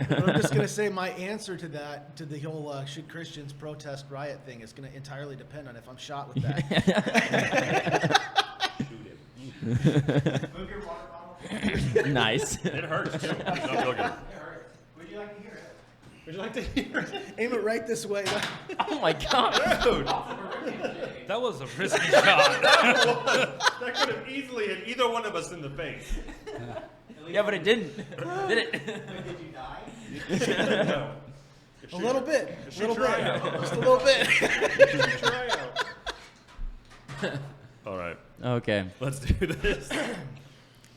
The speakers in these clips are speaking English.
But I'm just going to say my answer to that, to the whole should Christians protest riot thing, is going to entirely depend on if I'm shot with that. Shoot him. Move your water bottle. Nice. It hurts too. It's not feel good. Would you like to hear it? Would you like to hear it? Aim it right this way. Oh my God. Dude, That was a risky shot. that could have easily hit either one of us in the face. Yeah, but it didn't. Did it? Did you die? No. A little bit. It should dry out. Just a little bit. It should dry out. All right, Okay. let's do this.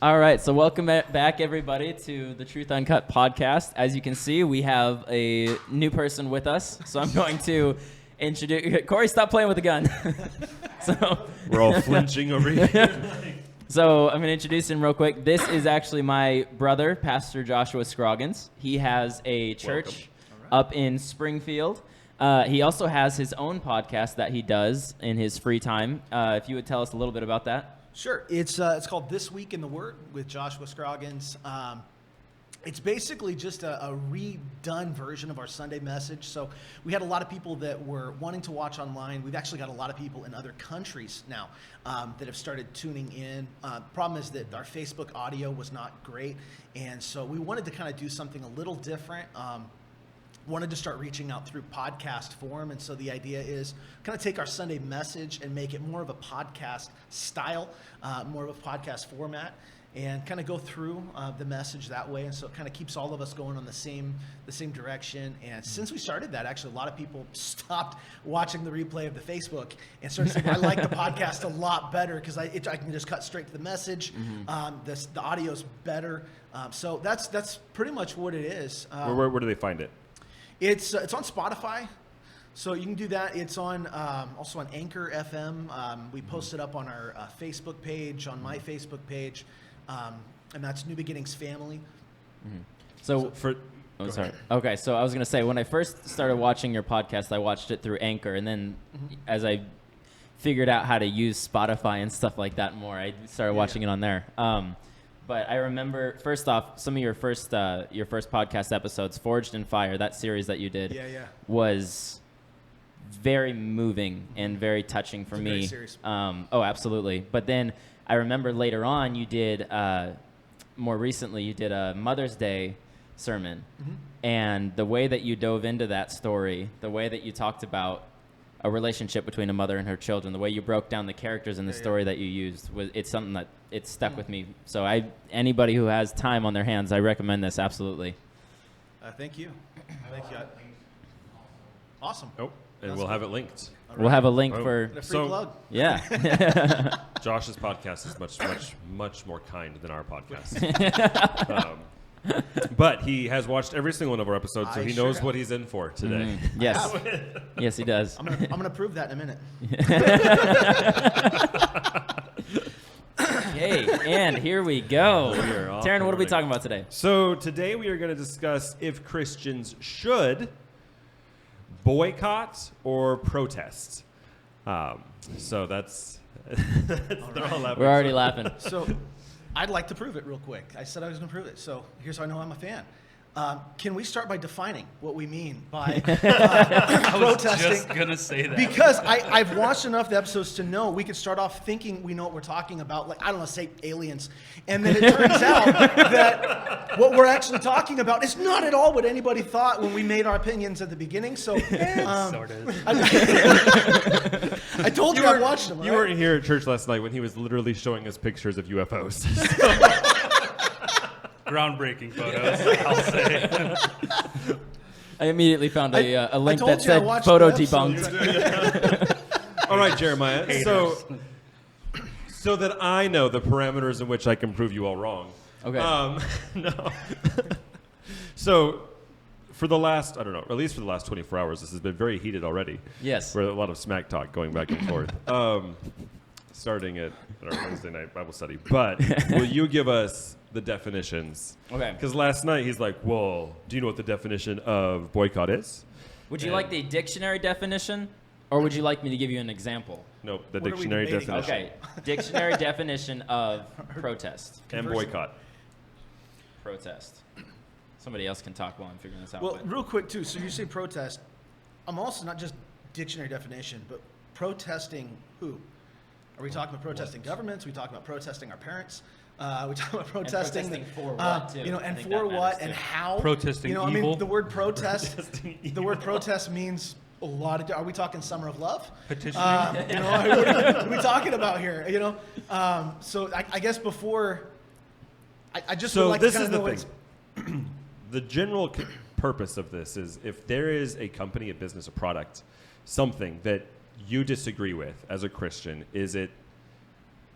All right. So welcome back, everybody, to the Truth Uncut podcast. As you can see, we have a new person with us. So I'm going to introduce Corey. Stop playing with the gun. So We're all flinching over here. So I'm going to introduce him real quick. This is actually my brother, Pastor Joshua Scroggins. He has a church up in Springfield. He also has his own podcast that he does in his free time. If you would tell us a little bit about that. Sure. It's called This Week in the Word with Joshua Scroggins. It's basically just a redone version of our Sunday message. So we had a lot of people that were wanting to watch online. We've actually got a lot of people in other countries now that have started tuning in. Problem is that our Facebook audio was not great. And so we wanted to kind of do something a little different. Wanted to start reaching out through podcast form. And so the idea is kind of take our Sunday message and make it more of a podcast style, more of a podcast format, and kind of go through the message that way. And so it kind of keeps all of us going on the same direction. And since we started that, actually, a lot of people stopped watching the replay of the Facebook and started saying, I like the podcast a lot better because I can just cut straight to the message. The audio's better. So that's pretty much what it is. Where do they find it? It's on Spotify. So you can do that. It's on also on Anchor FM. We post it up on our Facebook page, on my Facebook page. And that's New Beginnings Family. So sorry. Okay, so I was going to say, when I first started watching your podcast, I watched it through Anchor. And then as I figured out how to use Spotify and stuff like that more, I started watching it on there. But I remember, first off, some of your first podcast episodes, Forged in Fire, that series that you did, was very moving and very touching for me. Great series. Oh, absolutely. But then I remember later on you did, more recently, you did a Mother's Day sermon. And the way that you dove into that story, the way that you talked about a relationship between a mother and her children, the way you broke down the characters in the story that you used, it's something that it stuck with me. So anybody who has time on their hands, I recommend this absolutely. Thank you. Thank you. Awesome. Oh, and we'll have it linked. We'll have a link for A free plug. Yeah. Josh's podcast is much more kind than our podcast. But he has watched every single one of our episodes, so he knows what he's in for today. Yes. Yes, he does. I'm gonna prove that in a minute. Hey, and here we go. We're off Taryn, and what are we running. talking about today? So today we are going to discuss if Christians boycott or protest. So that's they're all laughing. We're already laughing. So I'd like to prove it real quick. I said I was going to prove it. So here's how I know I'm a fan. Can we start by defining what we mean by I was protesting? just going to say that. Because I've watched enough of the episodes to know we could start off thinking we know what we're talking about, like, I don't know, say aliens. And then it turns out that what we're actually talking about is not at all what anybody thought when we made our opinions at the beginning. So Sort of. I told you I watched them. You right? weren't here at church last night when he was literally showing us pictures of UFOs. Groundbreaking photos, I'll say. I immediately found a link told that you I said watched photo the episodes. debunked. All right, Jeremiah. Haters. So that I know the parameters in which I can prove you all wrong. Okay. No. So for the last, I don't know, at least for the last 24 hours, this has been very heated already. Yes. For a lot of smack talk going back and forth. Starting at our Wednesday night Bible study. But will you give us the definitions? Okay. Because last night he's like, well, do you know what the definition of boycott is? Would you like the dictionary definition, or would you like me to give you an example? Nope, the What are we dictionary debating? definition. Okay. Dictionary definition of protest. And boycott. Protest. Somebody else can talk while I'm figuring this out. Well, but- real quick too. So you say protest. I'm also not just dictionary definition, but protesting who? Are we talking about protesting governments? Are we talking about protesting our parents? Are we talking about protesting? protesting for what, too. You know, I and think for that what matters, and too. how? Protesting You know, I evil. mean, the word protest. Protesting The word protest means a lot of. Are we talking summer of love? Petitioning. You know, what are we talking about here? You know, so I guess before. I just would So like this to kind is of the know thing. The general purpose of this is if there is a company, a business, a product, something that you disagree with as a Christian, is it,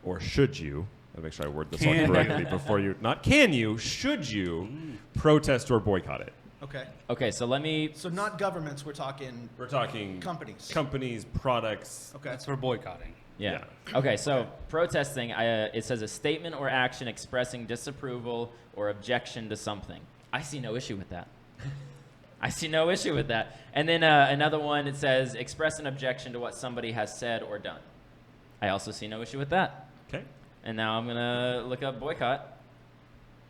or should you, I'll make sure I word this all Can you? correctly before you, not can you, should you protest or boycott it? Okay. Okay, so let me. So not governments. We're talking We're talking companies. products. Okay. That's for boycotting. Yeah. Okay, so protesting, it says a statement or action expressing disapproval or objection to something. I see no issue with that. I see no issue with that. And then another one, it says express an objection to what somebody has said or done. I also see no issue with that. Okay. And now I'm going to look up boycott,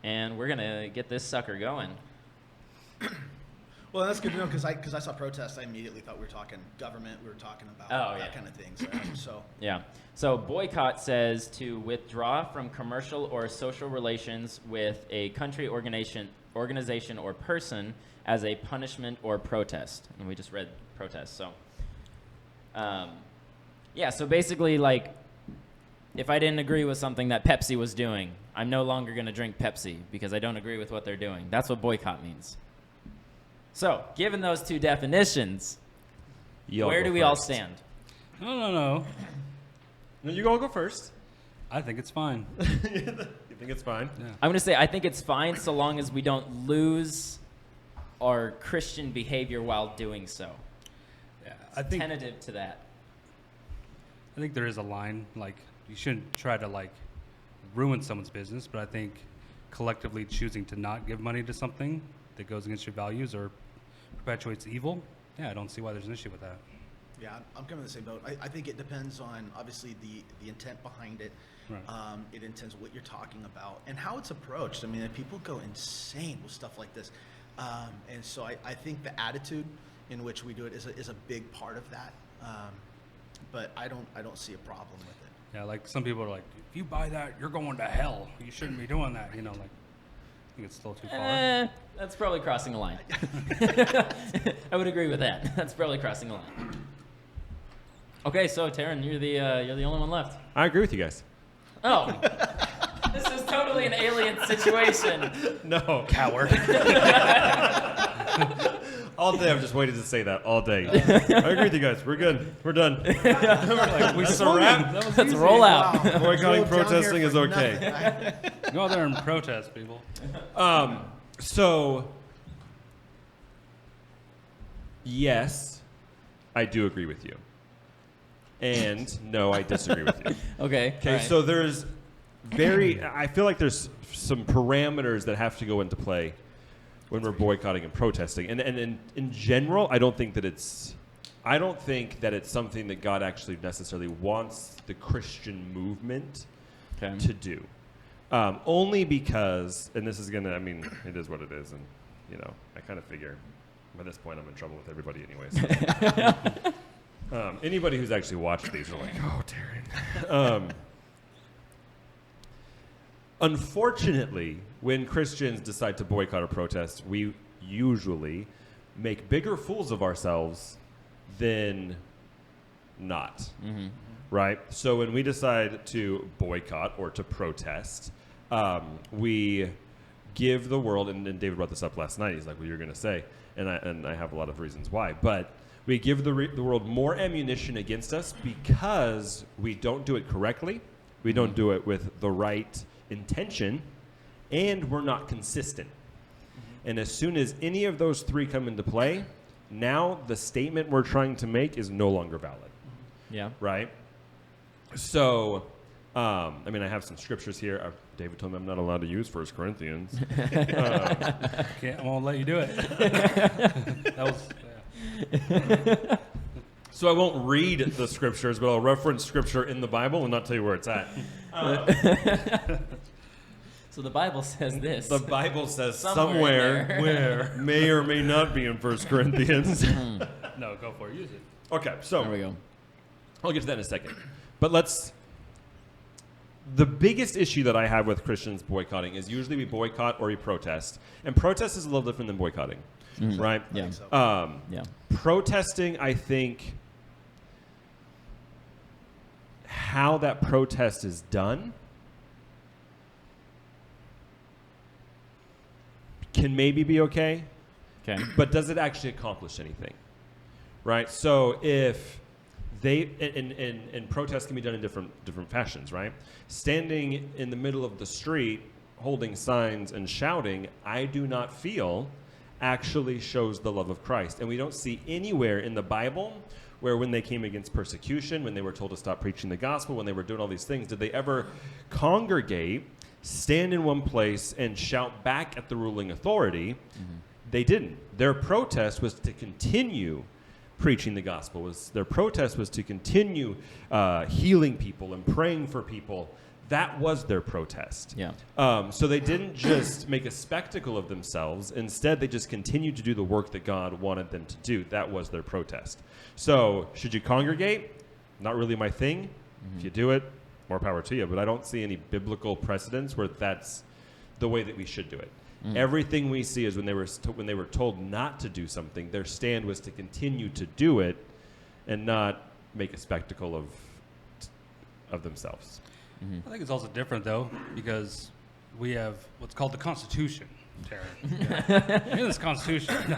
and we're going to get this sucker going. Well, that's good to know because I saw protests. I immediately thought we were talking government. We were talking about Oh, that yeah. kind of things. So Yeah. So boycott says to withdraw from commercial or social relations with a country, organization or person as a punishment or protest. And we just read protest. So, yeah. So basically, like, if I didn't agree with something that Pepsi was doing, I'm no longer going to drink Pepsi because I don't agree with what they're doing. That's what boycott means. So, given those two definitions, Y'all where go do we all first. stand? No. No, you all go first. I think it's fine. You think it's fine? Yeah. I'm going to say I think it's fine so long as we don't lose our Christian behavior while doing so. Yeah, I think Tentative to that. there is a line. Like, you shouldn't try to like ruin someone's business, but I think collectively choosing to not give money to something that goes against your values or perpetuates evil, yeah, I don't see why there's an issue with that. yeah, I'm coming in the same boat. I think it depends on obviously the intent behind it. Right. It intends what you're talking about and how it's approached. I mean, people go insane with stuff like this, and so I think the attitude in which we do it is a big part of that. But I don't see a problem with it. Yeah, like some people are like, if you buy that, you're going to hell. You shouldn't be doing that. You know, like, I think it's still too far. That's probably crossing a line. I would agree with that. That's probably crossing a line. Okay, so Taryn, you're the only one left. I agree with you guys. Oh, this is totally an alien situation. No. Coward. All day I've just waited to say that all day. I agree with you guys. We're good. We're done. That's a wrap. Let's roll out. Wow. Boycotting, Drove down here protesting for is okay. nothing. Go out there and protest, people. So, yes, I do agree with you. And no, I disagree with you. Okay. Okay, all right. so there's I feel like there's some parameters that have to go into play when we're boycotting and protesting. And in general, I don't think that it's something that God actually necessarily wants the Christian movement Okay. to do. Only because, and this is going to, I mean, it is what it is. And, you know, I kind of figure by this point I'm in trouble with everybody anyway. So. Anybody who's actually watched these are like, oh, Taryn. Unfortunately, when Christians decide to boycott or protest, we usually make bigger fools of ourselves than not. Mm-hmm. Right? So when we decide to boycott or to protest, we give the world, and David brought this up last night, he's like, well, you're going to say, and I have a lot of reasons why, but we give the world more ammunition against us because we don't do it correctly, we don't do it with the right intention, and we're not consistent. And as soon as any of those three come into play, now the statement we're trying to make is no longer valid. Yeah. Right? So, I mean, I have some scriptures here. David told me I'm not allowed to use 1 Corinthians. I won't let you do it. That was. Yeah. So I won't read the scriptures, but I'll reference scripture in the Bible and not tell you where it's at. So the Bible says this. The Bible says Somewhere somewhere in where may or may not be in 1 Corinthians. No, go for it. Use it. Okay, so There we go. I'll get to that in a second. But the biggest issue that I have with Christians boycotting is usually we boycott or we protest. And protest is a little different than boycotting, right? Yeah. think so. Yeah. Protesting, I think, how that protest is done can maybe be okay, Okay. but does it actually accomplish anything? Right? So if they and protests can be done in different fashions, right? Standing in the middle of the street, holding signs and shouting, I do not feel, actually shows the love of Christ. And we don't see anywhere in the Bible where when they came against persecution, when they were told to stop preaching the gospel, when they were doing all these things, did they ever congregate, stand in one place, and shout back at the ruling authority? They didn't. Their protest was to continue preaching the gospel. Their protest was to continue healing people and praying for people. That was their protest. Yeah. So they didn't just make a spectacle of themselves. Instead, they just continued to do the work that God wanted them to do. That was their protest. So should you congregate? Not really my thing. If you do it, more power to you. But I don't see any biblical precedents where that's the way that we should do it. Everything we see is when they were told not to do something, their stand was to continue to do it and not make a spectacle of themselves. I think it's also different, though, because we have what's called the Constitution, Terry. In this Constitution.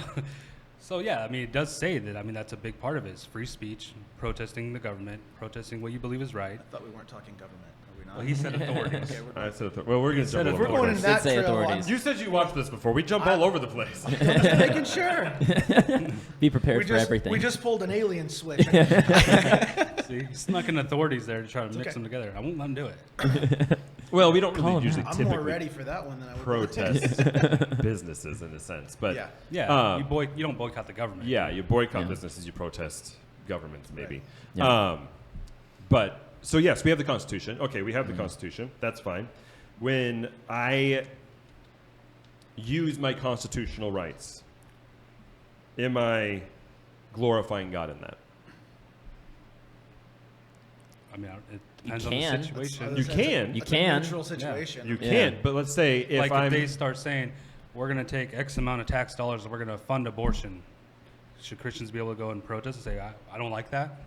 So, yeah, I mean, it does say that. I mean, that's a big part of it is free speech, protesting the government, protesting what you believe is right. I thought we weren't talking government. Are we not? Well, he said authorities. Okay, we're I said, well, we're going to jump If all we're over going the in place. that say trail. authorities. You said you watched this before. We jump all over the place. I'm just making sure. Be prepared for everything. We just pulled an alien switch. See, he snuck in authorities there to try to mix okay. them together. I won't let him do it. Well, we don't Call really him usually out. I'm typically more ready for that one than I would. protest businesses in a sense. But Yeah. Yeah, you don't boycott the government. yeah, you boycott Yeah. businesses, you protest governments, maybe. Yeah. But so yes, we have the Constitution. Okay, we have the Constitution. That's fine. When I use my constitutional rights, am I glorifying God in that? I mean, it depends You on can. the situation. You can. You That's a can. neutral situation. You Yeah. can't. But let's say if Like I'm if they start saying, we're going to take X amount of tax dollars and we're going to fund abortion, should Christians be able to go and protest and say, I don't like that?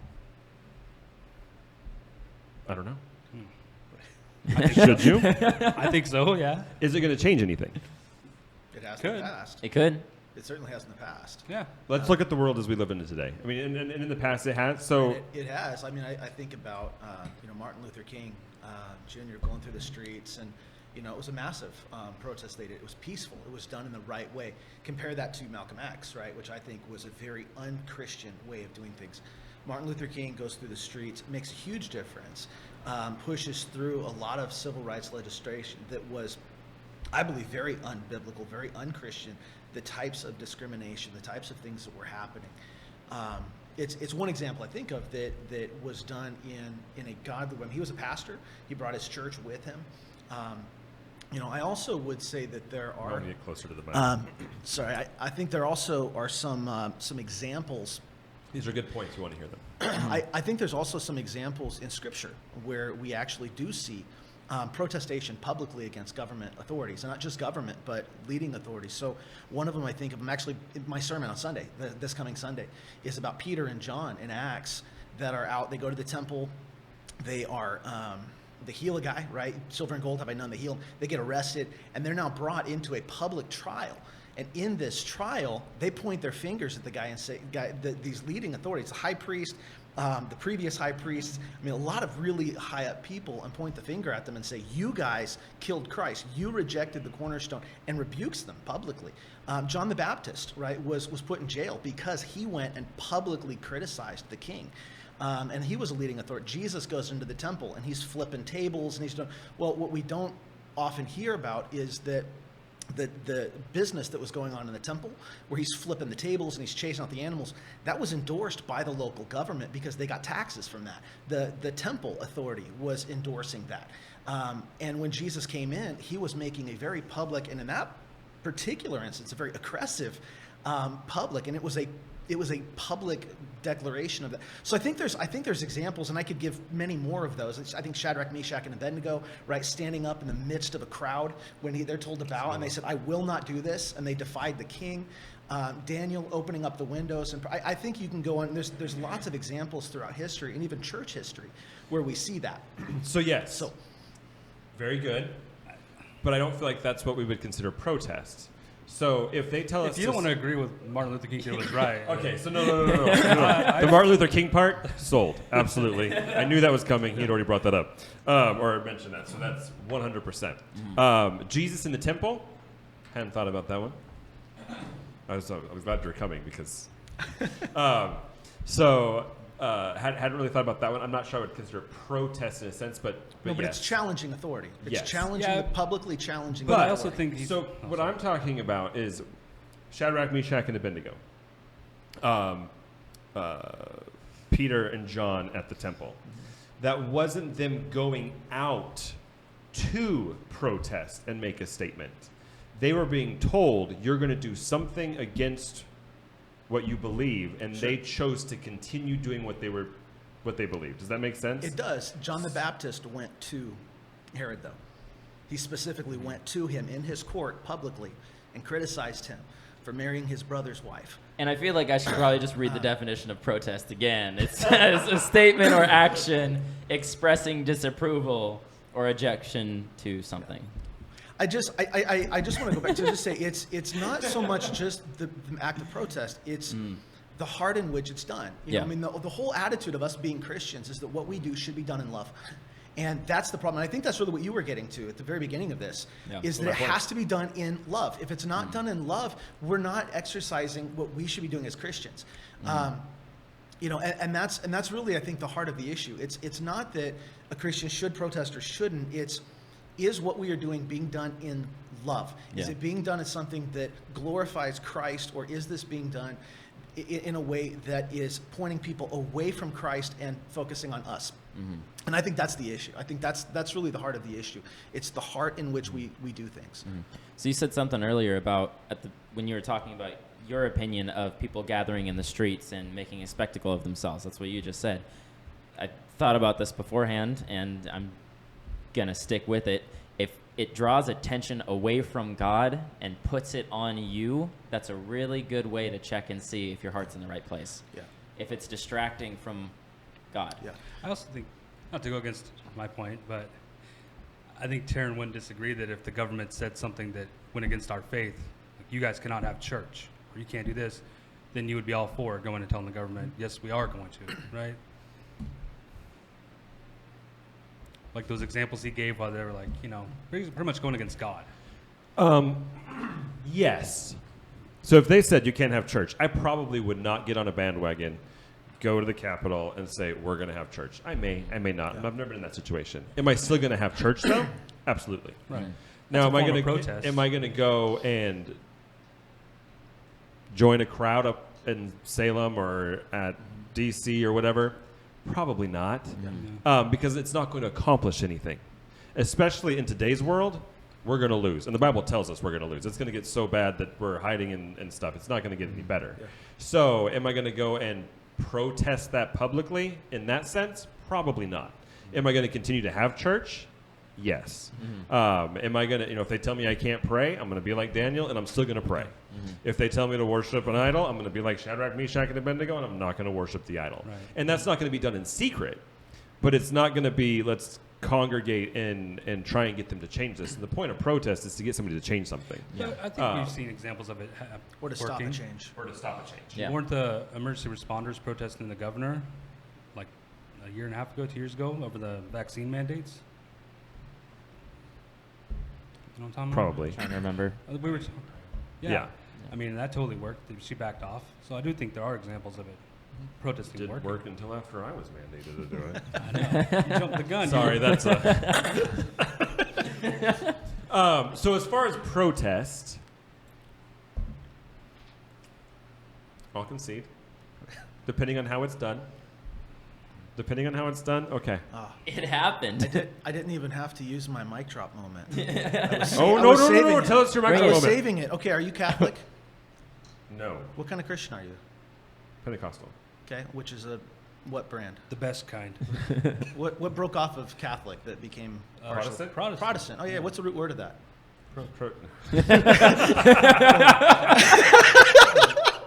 I don't know. I think Should you? I think so, yeah. Is it going to change anything? It has in the Could. past. It could. It certainly has in the past. Yeah. Let's look at the world as we live in it today. I mean, and in the past it has. So It has. I mean, I think about Martin Luther King Jr. going through the streets, and it was a massive protest they did. It was peaceful. It was done in the right way. Compare that to Malcolm X, right, which I think was a very unchristian way of doing things. Martin Luther King goes through the streets, makes a huge difference, pushes through a lot of civil rights legislation that was, I believe, very unbiblical, very unchristian. The types of discrimination, the types of things that were happening. It's one example I think of that was done in a godly way. He was a pastor. He brought his church with him. I also would say that there I are. want to get closer to the mic. Sorry, I think there also are some examples. These are good points. You want to hear them. I think there's also some examples in Scripture where we actually do see protestation publicly against government authorities, and not just government, but leading authorities. So one of them I think of, my sermon on Sunday, this coming Sunday, is about Peter and John in Acts that are out. They go to the temple. They heal a guy, right? Silver and gold have I none. They heal him. They get arrested, and they're now brought into a public trial. And in this trial, they point their fingers at the guy and say, these leading authorities, the high priest, the previous high priests, a lot of really high up people, and point the finger at them and say, you guys killed Christ. You rejected the cornerstone, and rebukes them publicly. John the Baptist, right, was put in jail because he went and publicly criticized the king. And he was a leading authority. Jesus goes into the temple and he's flipping tables and he's doing, well, what we don't often hear about is that the business that was going on in the temple, where he's flipping the tables and he's chasing out the animals, that was endorsed by the local government because they got taxes from that. The temple authority was endorsing that. And when Jesus came in, he was making a very public, and in that particular instance, a very aggressive public, and it was a public declaration of that. So I think there's examples, and I could give many more of those. I think Shadrach, Meshach, and Abednego, right, standing up in the midst of a crowd when they're told to bow, and they said, "I will not do this," and they defied the king. Daniel opening up the windows, and I think you can go on. There's lots of examples throughout history, and even church history, where we see that. So yes, So very good, but I don't feel like that's what we would consider protest. So if they tell us, If you don't want to agree with Martin Luther King, it was right. okay, so no. The Martin Luther King part sold, absolutely. I knew that was coming. He'd already brought that up, or mentioned that. So that's 100%. Jesus in the temple, hadn't thought about that one. I was glad you were coming because, hadn't really thought about that one. I'm not sure I would consider protest in a sense, but But yes. it's challenging authority. It's Yes. challenging, Yeah. publicly challenging. But I authority. also think he's. So what I'm talking about is Shadrach, Meshach, and Abednego. Peter and John at the temple. That wasn't them going out to protest and make a statement. They were being told, you're going to do something against what you believe, and they chose to continue doing what they believed. Does that make sense? It does. John the Baptist went to Herod, though. He specifically went to him in his court publicly and criticized him for marrying his brother's wife. And I feel like I should probably just read the definition of protest again. It says a statement or action expressing disapproval or objection to something. I just want to go back to just say it's not so much just the act of protest. It's the heart in which it's done. You know, I mean, the whole attitude of us being Christians is that what we do should be done in love. And that's the problem. And I think that's really what you were getting to at the very beginning of this, is that it has to be done in love. If it's not done in love, we're not exercising what we should be doing as Christians. You know, and that's really, I think, the heart of the issue. It's not that a Christian should protest or shouldn't. Is what we are doing being done in love? Is it being done as something that glorifies Christ, or is this being done in a way that is pointing people away from Christ and focusing on us? And I think that's the issue. I think that's really the heart of the issue. It's the heart in which we do things. So you said something earlier about when you were talking about your opinion of people gathering in the streets and making a spectacle of themselves. That's what you just said. I thought about this beforehand, and I'm gonna stick with it. If it draws attention away from God and puts it on you, that's a really good way to check and see if your heart's in the right place. Yeah. If it's distracting from God. Yeah. I also think, not to go against my point, but I think Taryn wouldn't disagree that if the government said something that went against our faith, like you guys cannot have church, or you can't do this, then you would be all for going and telling the government, yes, we are going to, right? Like those examples he gave while they were like, you know, pretty much going against God. Yes. So if they said you can't have church, I probably would not get on a bandwagon, go to the Capitol, and say we're going to have church. I may not. I've never been in that situation. Am I still going to have church though? Absolutely. Right. Now, That's a form of protest. am I going to go and join a crowd up in Salem or at D.C. or whatever? Probably not, because it's not going to accomplish anything. Especially in today's world, we're going to lose. And the Bible tells us we're going to lose. It's going to get so bad that we're hiding and stuff. It's not going to get any better. Yeah. So am I going to go and protest that publicly in that sense? Probably not. Am I going to continue to have church? Yes. Am I going to, if they tell me I can't pray, I'm going to be like Daniel, and I'm still going to pray. If they tell me to worship an idol, I'm going to be like Shadrach, Meshach, and Abednego, and I'm not going to worship the idol. Right. And that's not going to be done in secret, but it's not going to be, let's congregate and try and get them to change this. And the point of protest is to get somebody to change something. Yeah. I think we've seen examples of it Or to working. stop a change. Or to stop a change. Yeah. Weren't the emergency responders protesting the governor like a year and a half ago, 2 years ago, over the vaccine mandates? You know what I'm talking Probably. Trying to remember. about? We were Yeah. I mean, that totally worked. She backed off. So I do think there are examples of it. Protesting Didn't working. work until after I was mandated to do it. I know. You jumped the gun. Sorry, that's so as far as protest, I'll concede. Depending on how it's done, depending on how it's done. Okay. It happened. I didn't even have to use my mic drop moment. Oh, no. Tell us your I microphone was moment. saving it. Okay, are you Catholic? No. What kind of Christian are you? Pentecostal. Okay, which is what brand? The best kind. What broke off of Catholic that became Protestant? Protestant. Oh yeah, what's the root word of that?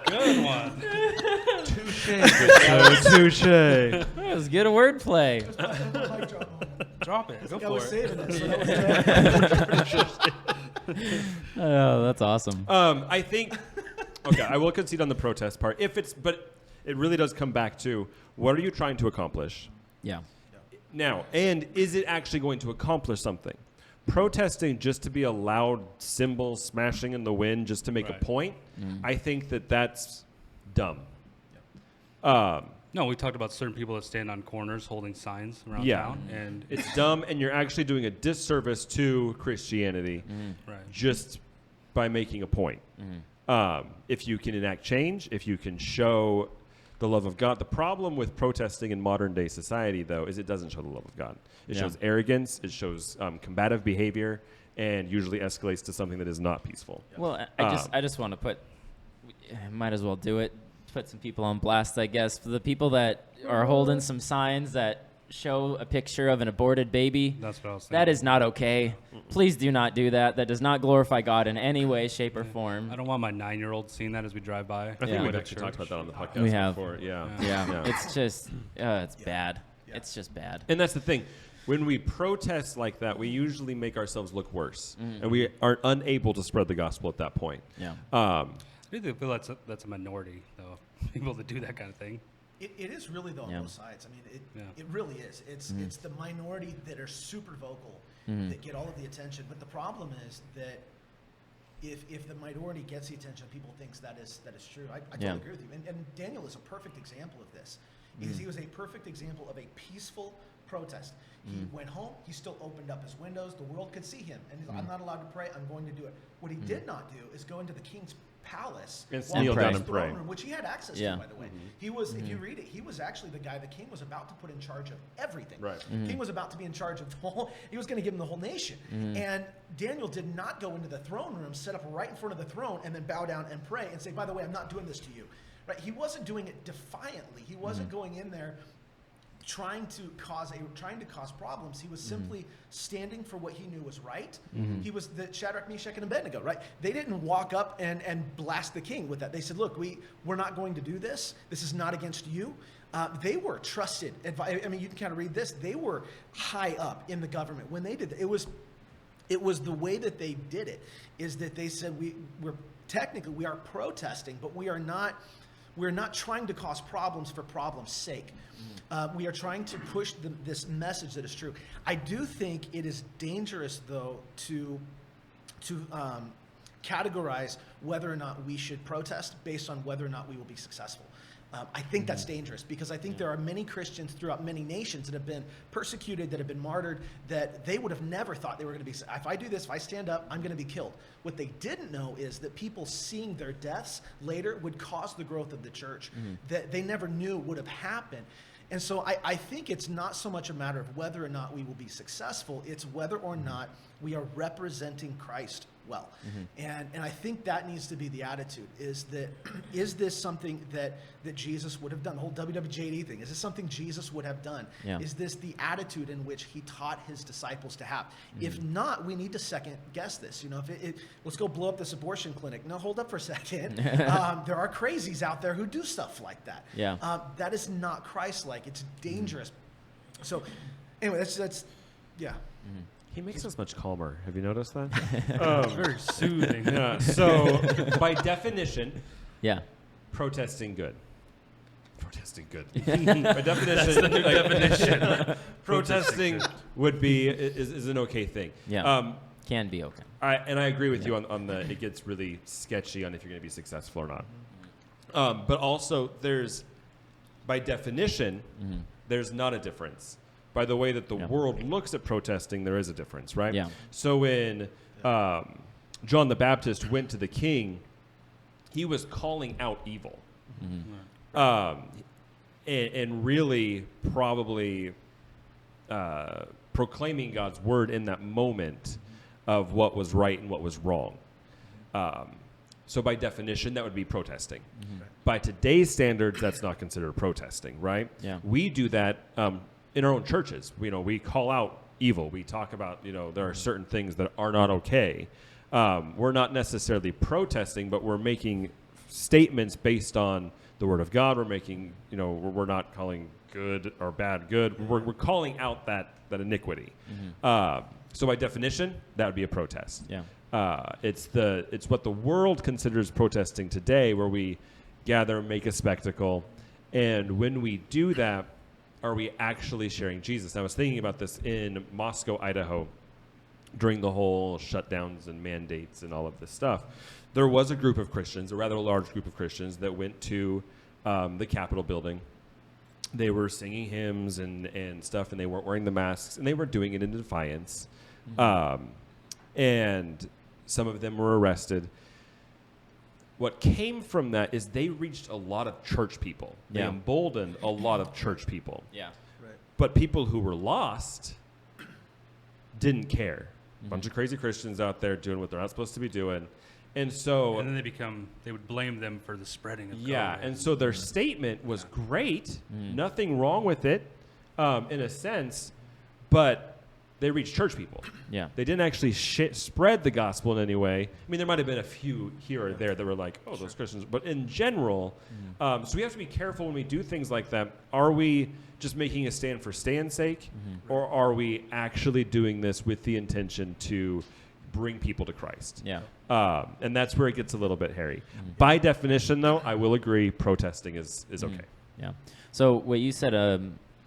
Good one. Touche. That was good wordplay. Drop it. Go I for was it. saving it. So that was Oh, that's awesome. I think. Okay, I will concede on the protest part. But it really does come back to what are you trying to accomplish Yeah. now, and is it actually going to accomplish something? Protesting just to be a loud cymbal smashing in the wind just to make a Right. point, I think that's dumb. No, we talked about certain people that stand on corners holding signs around Yeah. town, and It's dumb, and you're actually doing a disservice to Christianity right. just by making a point. If you can enact change, if you can show the love of God. The problem with protesting in modern day society, though, is it doesn't show the love of God. It shows arrogance, it shows combative behavior, and usually escalates to something that is not peaceful. Well, I just want to might as well do it. Put some people on blast, I guess. For the people that are holding some signs that show a picture of an aborted baby, That's what I was thinking. that is not okay. Please do not do that. That does not glorify God in any way, shape, or form. I don't want my 9-year-old seeing that as we drive by. I think Yeah. we've actually talked about that on the podcast We have. before. Yeah. Yeah, it's just, it's bad. It's just bad. And that's the thing. When we protest like that, we usually make ourselves look worse. And we are unable to spread the gospel at that point. Yeah. I really feel that's a minority, though. People that do that kind of thing. It is really though on Yeah. both sides. I mean, Yeah. it really is. It's the minority that are super vocal that get all of the attention. But the problem is that if the minority gets the attention, people thinks that is true. I totally Yeah. agree with you. And Daniel is a perfect example of this. Because he was a perfect example of a peaceful protest. He went home. He still opened up his windows. The world could see him. And he's like, I'm not allowed to pray. I'm going to do it. What he did not do is go into the king's palace And walk kneel into down his and throne pray. room, which he had access Yeah. to, by the way. He was, if you read it, he was actually the guy the king was about to put in charge of everything. Right. King was about to be in charge of the whole, he was going to give him the whole nation. And Daniel did not go into the throne room, set up right in front of the throne, and then bow down and pray and say, by the way, I'm not doing this to you. Right? He wasn't doing it defiantly. He wasn't going in there trying to cause problems. He was simply standing for what he knew was right. He was the Shadrach, Meshach, and Abednego, right? They didn't walk up and blast the king with that. They said, look, we're not going to do this. This is not against you. They were trusted. I mean, you can kind of read this. They were high up in the government when they did that. It was the way that they did it is that they said we are protesting, but we're not trying to cause problems for problems' sake. We are trying to push this message that is true. I do think it is dangerous, though, to categorize whether or not we should protest based on whether or not we will be successful. I think that's dangerous because I think there are many Christians throughout many nations that have been persecuted, that have been martyred, that they would have never thought they were going to be. If I do this, if I stand up, I'm going to be killed. What they didn't know is that people seeing their deaths later would cause the growth of the church that they never knew would have happened. And so I think it's not so much a matter of whether or not we will be successful, it's whether or not we are representing Christ well. And I think that needs to be the attitude, is this something that Jesus would have done? The whole WWJD thing, is this something Jesus would have done? Yeah. Is this the attitude in which he taught his disciples to have? If not, we need to second guess this. You know, let's go blow up this abortion clinic. No, hold up for a second. There are crazies out there who do stuff like that. Yeah. That is not Christ-like. It's dangerous. So anyway, that's yeah. He makes us much calmer. Have you noticed that? It's very soothing. Yeah. So, by definition, Yeah. protesting good. Protesting good. By definition, protesting would be is an okay thing. Yeah. Can be okay. I agree with you on the it gets really sketchy on if you're going to be successful or not. But also, by definition, there's not a difference. By the way that the world looks at protesting, there is a difference, right? Yeah. So when John the Baptist went to the king, he was calling out evil. and really probably proclaiming God's word in that moment of what was right and what was wrong. So by definition, that would be protesting. By today's standards, that's not considered protesting, right? Yeah. We do that in our own churches. We call out evil. We talk about, there are certain things that are not okay. We're not necessarily protesting, but we're making statements based on the word of God. We're making, we're not calling good or bad good. We're calling out that iniquity. So by definition, that would be a protest. Yeah. It's what the world considers protesting today, where we gather and make a spectacle. And when we do that, are we actually sharing Jesus? I was thinking about this in Moscow, Idaho, during the whole shutdowns and mandates and all of this stuff. There was a group of Christians, a rather large group of Christians, that went to the Capitol building. They were singing hymns and stuff, and they weren't wearing the masks, and they were doing it in defiance. And some of them were arrested. What came from that is they reached a lot of church people. They Yeah. emboldened a lot of church people. Yeah. Right. But people who were lost didn't care. A bunch of crazy Christians out there doing what they're not supposed to be doing. And so... And then they would blame them for the spreading of yeah, COVID. and so their statement was great. Nothing wrong with it, in a sense, but they reached church people. Yeah. They didn't actually spread the gospel in any way. I mean, there might have been a few here or there that were like, oh, those Christians. But in general, so we have to be careful when we do things like that. Are we just making a stand for stand's sake? Or are we actually doing this with the intention to bring people to Christ? Yeah. And that's where it gets a little bit hairy. By definition, though, I will agree, protesting is okay. Yeah. So what you said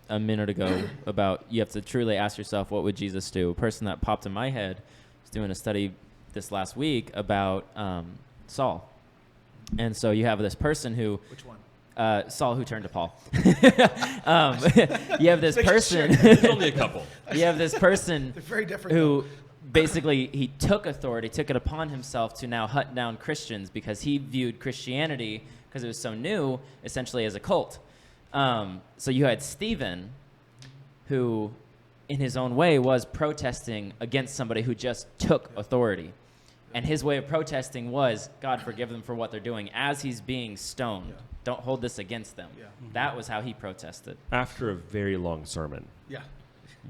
a minute ago about you have to truly ask yourself, what would Jesus do? A person that popped in my head was doing a study this last week about Saul. And so you have this person who... Which one? Saul, who turned to Paul. You have this person... There's only a couple. You have this person They're very different. who basically he took authority, took it upon himself to now hunt down Christians because he viewed Christianity, because it was so new, essentially as a cult. So you had Stephen, who in his own way was protesting against somebody who just took authority. And his way of protesting was, God, forgive them for what they're doing, as he's being stoned. Yeah. Don't hold this against them. Yeah. That was how he protested. After a very long sermon. Yeah.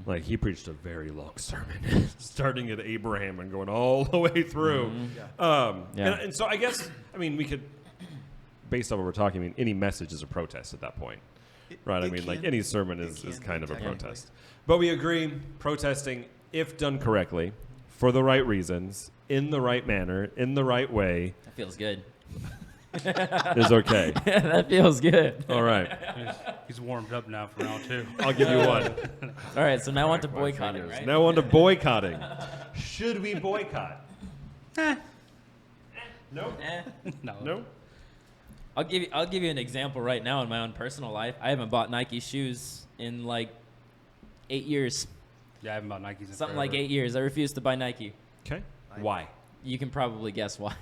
Like, he preached a very long sermon, starting at Abraham and going all the way through. Yeah. And so I guess, we could, based on what we're talking, any message is a protest at that point. Right? It Any sermon is can kind of a technically. protest. But we agree, protesting, if done correctly, for the right reasons, in the right manner, in the right way, That feels good. is okay. That feels good. All right. He's warmed up now for round 2. I'll give you one. All right, so now on to boycotting, right? Now on to boycotting. Should we boycott? No? No. No? I'll give you an example right now in my own personal life. I haven't bought Nike shoes in like 8 years. Yeah, I haven't bought Nikes in Something forever. like 8 years. I refuse to buy Nike. Okay. Why? You can probably guess why.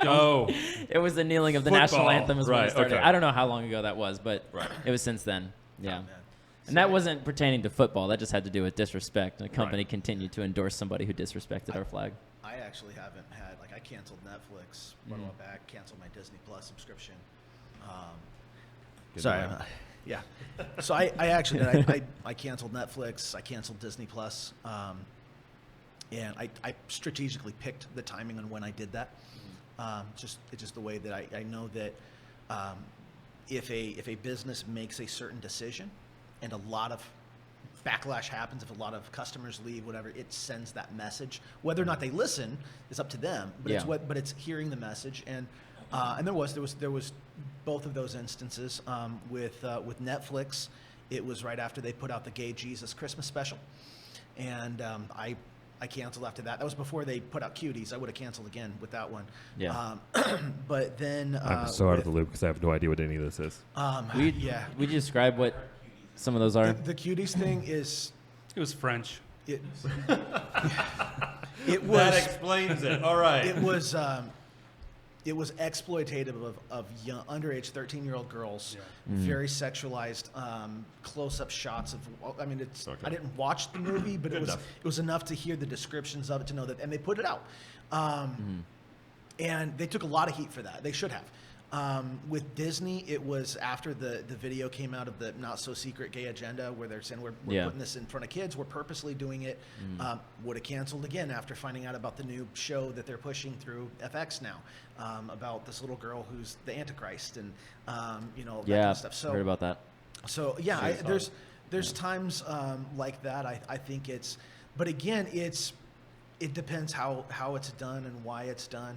Oh. It was the kneeling of the Football. national anthem is when Right, it started. okay. I don't know how long ago that was, but it was since then. Yeah. Man. And that wasn't pertaining to football. That just had to do with disrespect. And the company Right. continued to endorse somebody who disrespected our flag. I actually haven't had, I canceled Netflix a while back, canceled my Disney Plus subscription. Good Sorry. man. Yeah. So I actually did. I canceled Netflix. I canceled Disney Plus. And I strategically picked the timing on when I did that. It's just the way that I know that if a business makes a certain decision and a lot of backlash happens, if a lot of customers leave, whatever, it sends that message. Whether or not they listen is up to them, but Yeah. it's hearing the message. And there was both of those instances with Netflix. It was right after they put out the Gay Jesus Christmas special, and I canceled after that. That was before they put out Cuties. I would have canceled again with that one. Yeah. But then I'm so out of the loop because I have no idea what any of this is. yeah. We describe what some of those are. The Cuties thing is It was French. it. It That was explains it. All right. it it was exploitative of young, underage 13-year-old girls, Yeah. very sexualized, close-up shots of. I mean, it's. Okay. I didn't watch the movie, but Good it enough. was enough to hear the descriptions of it to know that, and they put it out, and they took a lot of heat for that. They should have. With Disney, it was after the video came out of the Not So Secret Gay Agenda, where they're saying we're Yeah. putting this in front of kids, we're purposely doing it. Would have canceled again after finding out about the new show that they're pushing through FX now, about this little girl who's the Antichrist and that kind Yeah, of stuff. So heard about that. so yeah, there's times like that. I think it's, but again, it depends how it's done and why it's done,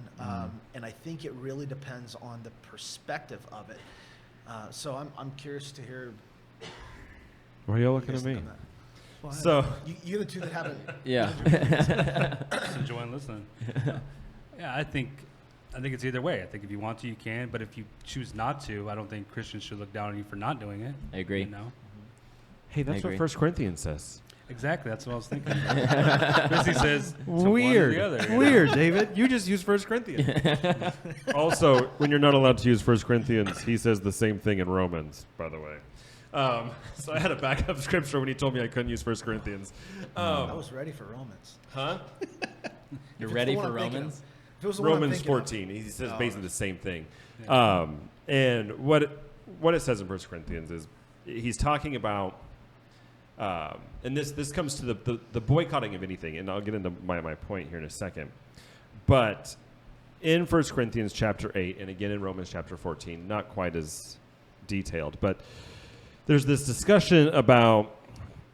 and I think it really depends on the perspective of it. So I'm curious to hear. Why are y'all what you looking guys at think me? on that. Well, So you're the two that haven't. Yeah. Just enjoying listening. Yeah, I think it's either way. I think if you want to, you can. But if you choose not to, I don't think Christians should look down on you for not doing it. I agree. You know? hey, that's I what agree. 1 Corinthians says. Exactly. That's what I was thinking. Chrissy says to one or Weird. the other, you know? Weird, David. You just used 1 Corinthians. Also, when you're not allowed to use 1 Corinthians, he says the same thing in Romans, by the way. So I had a backup scripture when he told me I couldn't use 1 Corinthians. I was ready for Romans. Huh? You're If it's ready the one for I'm thinking Romans? of. If it was the one I'm Romans thinking of. 14. He says Oh, basically the same thing. Yeah. And what it says in 1 Corinthians is he's talking about, and this comes to the boycotting of anything, and I'll get into my point here in a second. But in 1 Corinthians chapter 8, and again in Romans chapter 14, not quite as detailed, but there's this discussion about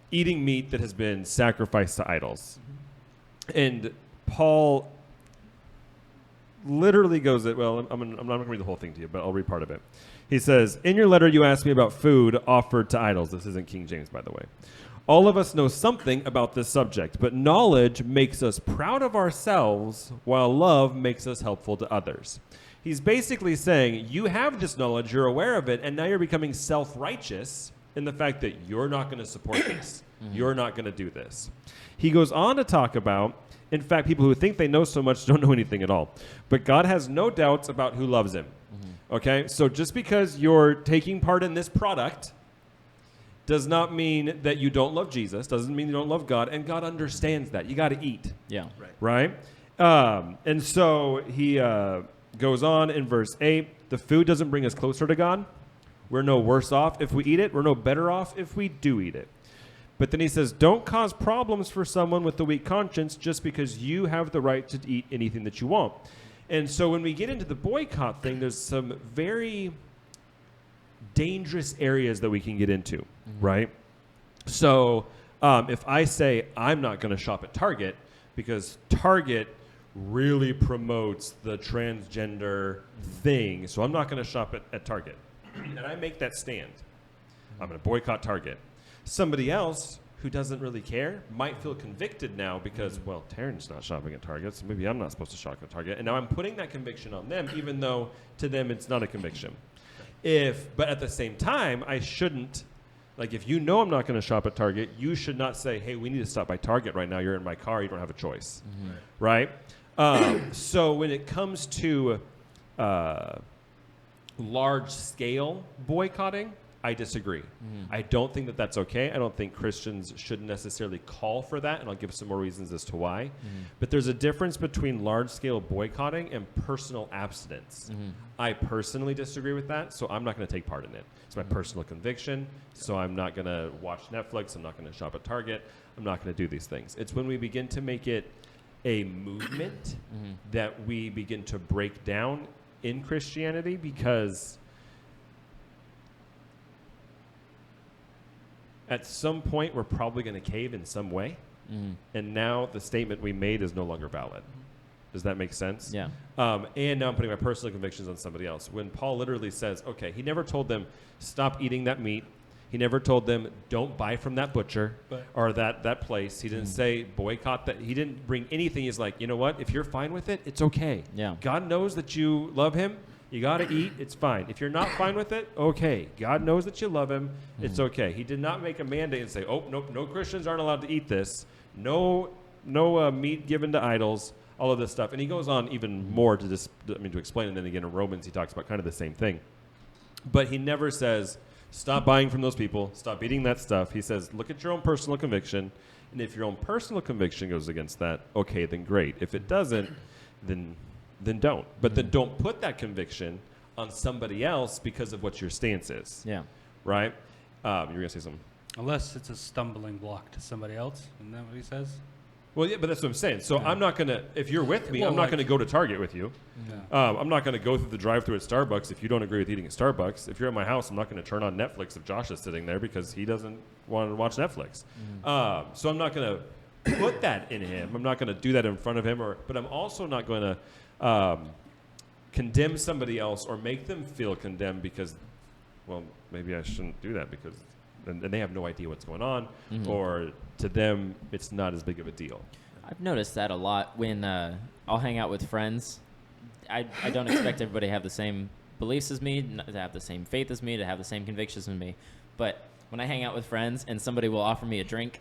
eating meat that has been sacrificed to idols. And Paul literally goes it. Well, I'm not going to read the whole thing to you, but I'll read part of it. He says, "In your letter, you asked me about food offered to idols." This isn't King James, by the way. "All of us know something about this subject, but knowledge makes us proud of ourselves, while love makes us helpful to others." He's basically saying, you have this knowledge, you're aware of it, and now you're becoming self-righteous in the fact that you're not going to support this. You're not going to do this. He goes on to talk about, in fact, people who think they know so much don't know anything at all. But God has no doubts about who loves him. Okay? So just because you're taking part in this product does not mean that you don't love Jesus, doesn't mean you don't love God, and God understands that. You got to eat. Yeah. Right. Right? And so he goes on in verse 8, the food doesn't bring us closer to God. We're no worse off if we eat it. We're no better off if we do eat it. But then he says, don't cause problems for someone with a weak conscience just because you have the right to eat anything that you want. And so when we get into the boycott thing, there's some very dangerous areas that we can get into, right? So if I say I'm not going to shop at Target because Target really promotes the transgender thing, so I'm not going to shop at Target, and I make that stand, I'm going to boycott Target. Somebody else who doesn't really care might feel convicted now because, well, Taryn's not shopping at Target, so maybe I'm not supposed to shop at Target. And now I'm putting that conviction on them, even though to them it's not a conviction. But at the same time, I shouldn't, like if you know I'm not going to shop at Target, you should not say, hey, we need to stop by Target right now. You're in my car. You don't have a choice. Right? So when it comes to large-scale boycotting, I disagree. I don't think that that's okay. I don't think Christians should necessarily call for that, and I'll give some more reasons as to why. But there's a difference between large-scale boycotting and personal abstinence. I personally disagree with that, so I'm not going to take part in it. It's my personal conviction, so I'm not going to watch Netflix. I'm not going to shop at Target. I'm not going to do these things. It's when we begin to make it a movement that we begin to break down in Christianity, because at some point we're probably going to cave in some way, and now the statement we made is no longer valid. Does that make sense? Yeah. And now I'm putting my personal convictions on somebody else. When Paul literally says, okay, he never told them, stop eating that meat. He never told them, don't buy from that butcher or that place. He didn't say boycott that. He didn't bring anything. He's like, you know what? If you're fine with it, it's okay. Yeah. God knows that you love him. You got to eat. It's fine. If you're not fine with it, okay. God knows that you love him. It's okay. He did not make a mandate and say, oh, nope, no Christians aren't allowed to eat this. No meat given to idols. all of this stuff. And he goes on even more to to explain. And then again in Romans, he talks about kind of the same thing. But he never says, stop buying from those people, stop eating that stuff. He says, look at your own personal conviction. And if your own personal conviction goes against that, okay, then great. If it doesn't, then don't. But then don't put that conviction on somebody else because of what your stance is. Yeah. Right? You were going to say something. Unless it's a stumbling block to somebody else. Isn't that what he says? Well, yeah, but that's what I'm saying. So I'm not going to, if you're with me, Well, I'm not like- going to go to Target with you. Yeah. I'm not going to go through the drive-thru at Starbucks if you don't agree with eating at Starbucks. If you're at my house, I'm not going to turn on Netflix if Josh is sitting there because he doesn't want to watch Netflix. So I'm not going to put that in him. I'm not going to do that in front of him. But I'm also not going to condemn somebody else or make them feel condemned because, well, maybe I shouldn't do that because and they have no idea what's going on, or to them it's not as big of a deal. I've noticed that a lot when I'll hang out with friends. I don't expect everybody to have the same beliefs as me, to have the same faith as me, to have the same convictions as me. But when I hang out with friends and somebody will offer me a drink,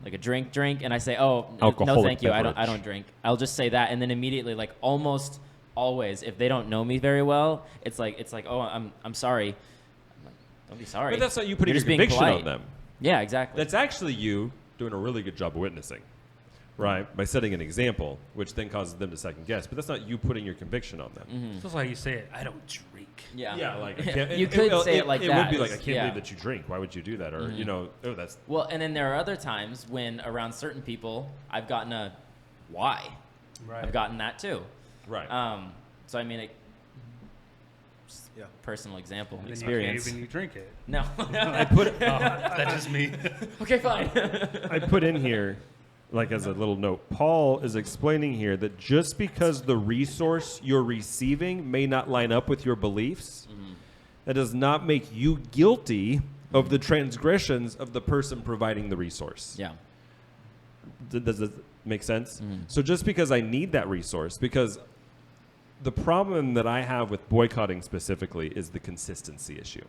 like a drink, and I say, "Oh, no, Alcoholic thank you. I beverage. don't drink." I'll just say that, and then immediately, like almost always, if they don't know me very well, it's like, "Oh, I'm sorry." I'm like, don't be sorry. But that's not you putting You're your just being conviction on polite. them. Yeah, exactly. That's actually you doing a really good job of witnessing, right? By setting an example, which then causes them to second guess. But that's not you putting your conviction on them. It's just how you say it. I don't drink. yeah. Yeah, like I can't, You could say it like it that. would be like, I can't Yeah. believe that you drink. Why would you do that? Or you know, oh, that's Well, and then there are other times when around certain people, I've gotten a why. Right. I've gotten that too. right. So I mean, Yeah. personal example, And then experience. you can't even drink it. No. I put That's just me. Okay, fine. I put in here, like as a little note, Paul is explaining here that just because the resource you're receiving may not line up with your beliefs, that does not make you guilty of the transgressions of the person providing the resource. Yeah. Does that make sense? So just because I need that resource, because the problem that I have with boycotting specifically is the consistency issue,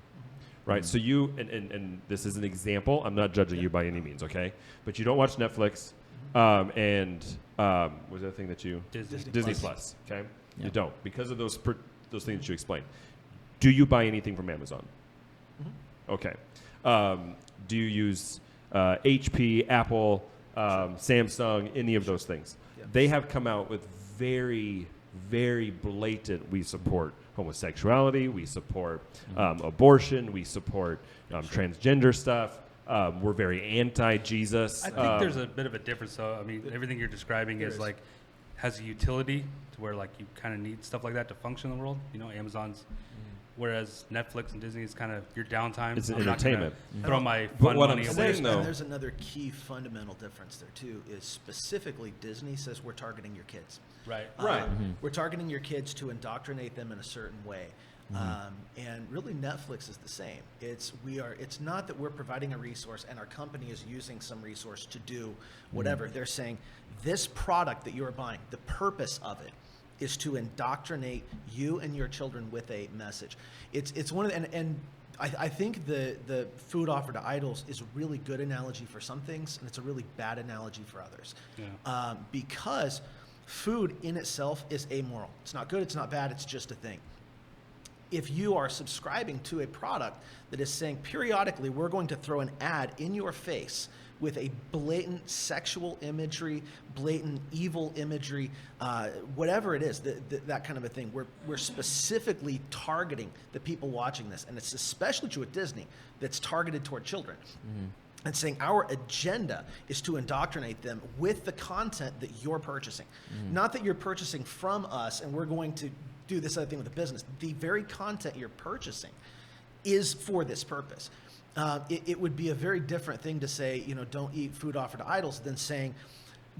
right? So you, and this is an example, I'm not judging you by any means, okay? But you don't watch Netflix, and what was the other thing that you? Disney Plus, okay? Yeah. You don't, because of those things that you explained. Do you buy anything from Amazon? Okay. Do you use HP, Apple, Samsung, any of those things? Yeah. They have come out with very, very blatant, we support homosexuality, we support abortion, we support transgender stuff. We're very anti-Jesus. I think there's a bit of a difference, though. I mean, everything you're describing There is is. like has a utility to where like you kind of need stuff like that to function in the world. You know, Amazon's. Whereas Netflix and Disney is kind of your downtime. It's I'm not gonna entertainment. Throw my But fun what money I'm away. saying, though- And there's another key fundamental difference there too. Is specifically Disney says we're targeting your kids. Right. Right. We're targeting your kids to indoctrinate them in a certain way. And really Netflix is the same. It's not that we're providing a resource and our company is using some resource to do whatever. They're saying this product that you're buying, the purpose of it is to indoctrinate you and your children with a message. It's one of the, and I think the food offered to idols is a really good analogy for some things, and it's a really bad analogy for others. Yeah. Because food in itself is amoral. It's not good, it's not bad, it's just a thing. If you are subscribing to a product that is saying periodically we're going to throw an ad in your face with a blatant sexual imagery, blatant evil imagery, whatever it is, that kind of a thing, we're specifically targeting the people watching this. And it's especially true at Disney, that's targeted toward children. And saying our agenda is to indoctrinate them with the content that you're purchasing. Not that you're purchasing from us and we're going to do this other thing with the business. The very content you're purchasing is for this purpose. It would be a very different thing to say, don't eat food offered to idols than saying,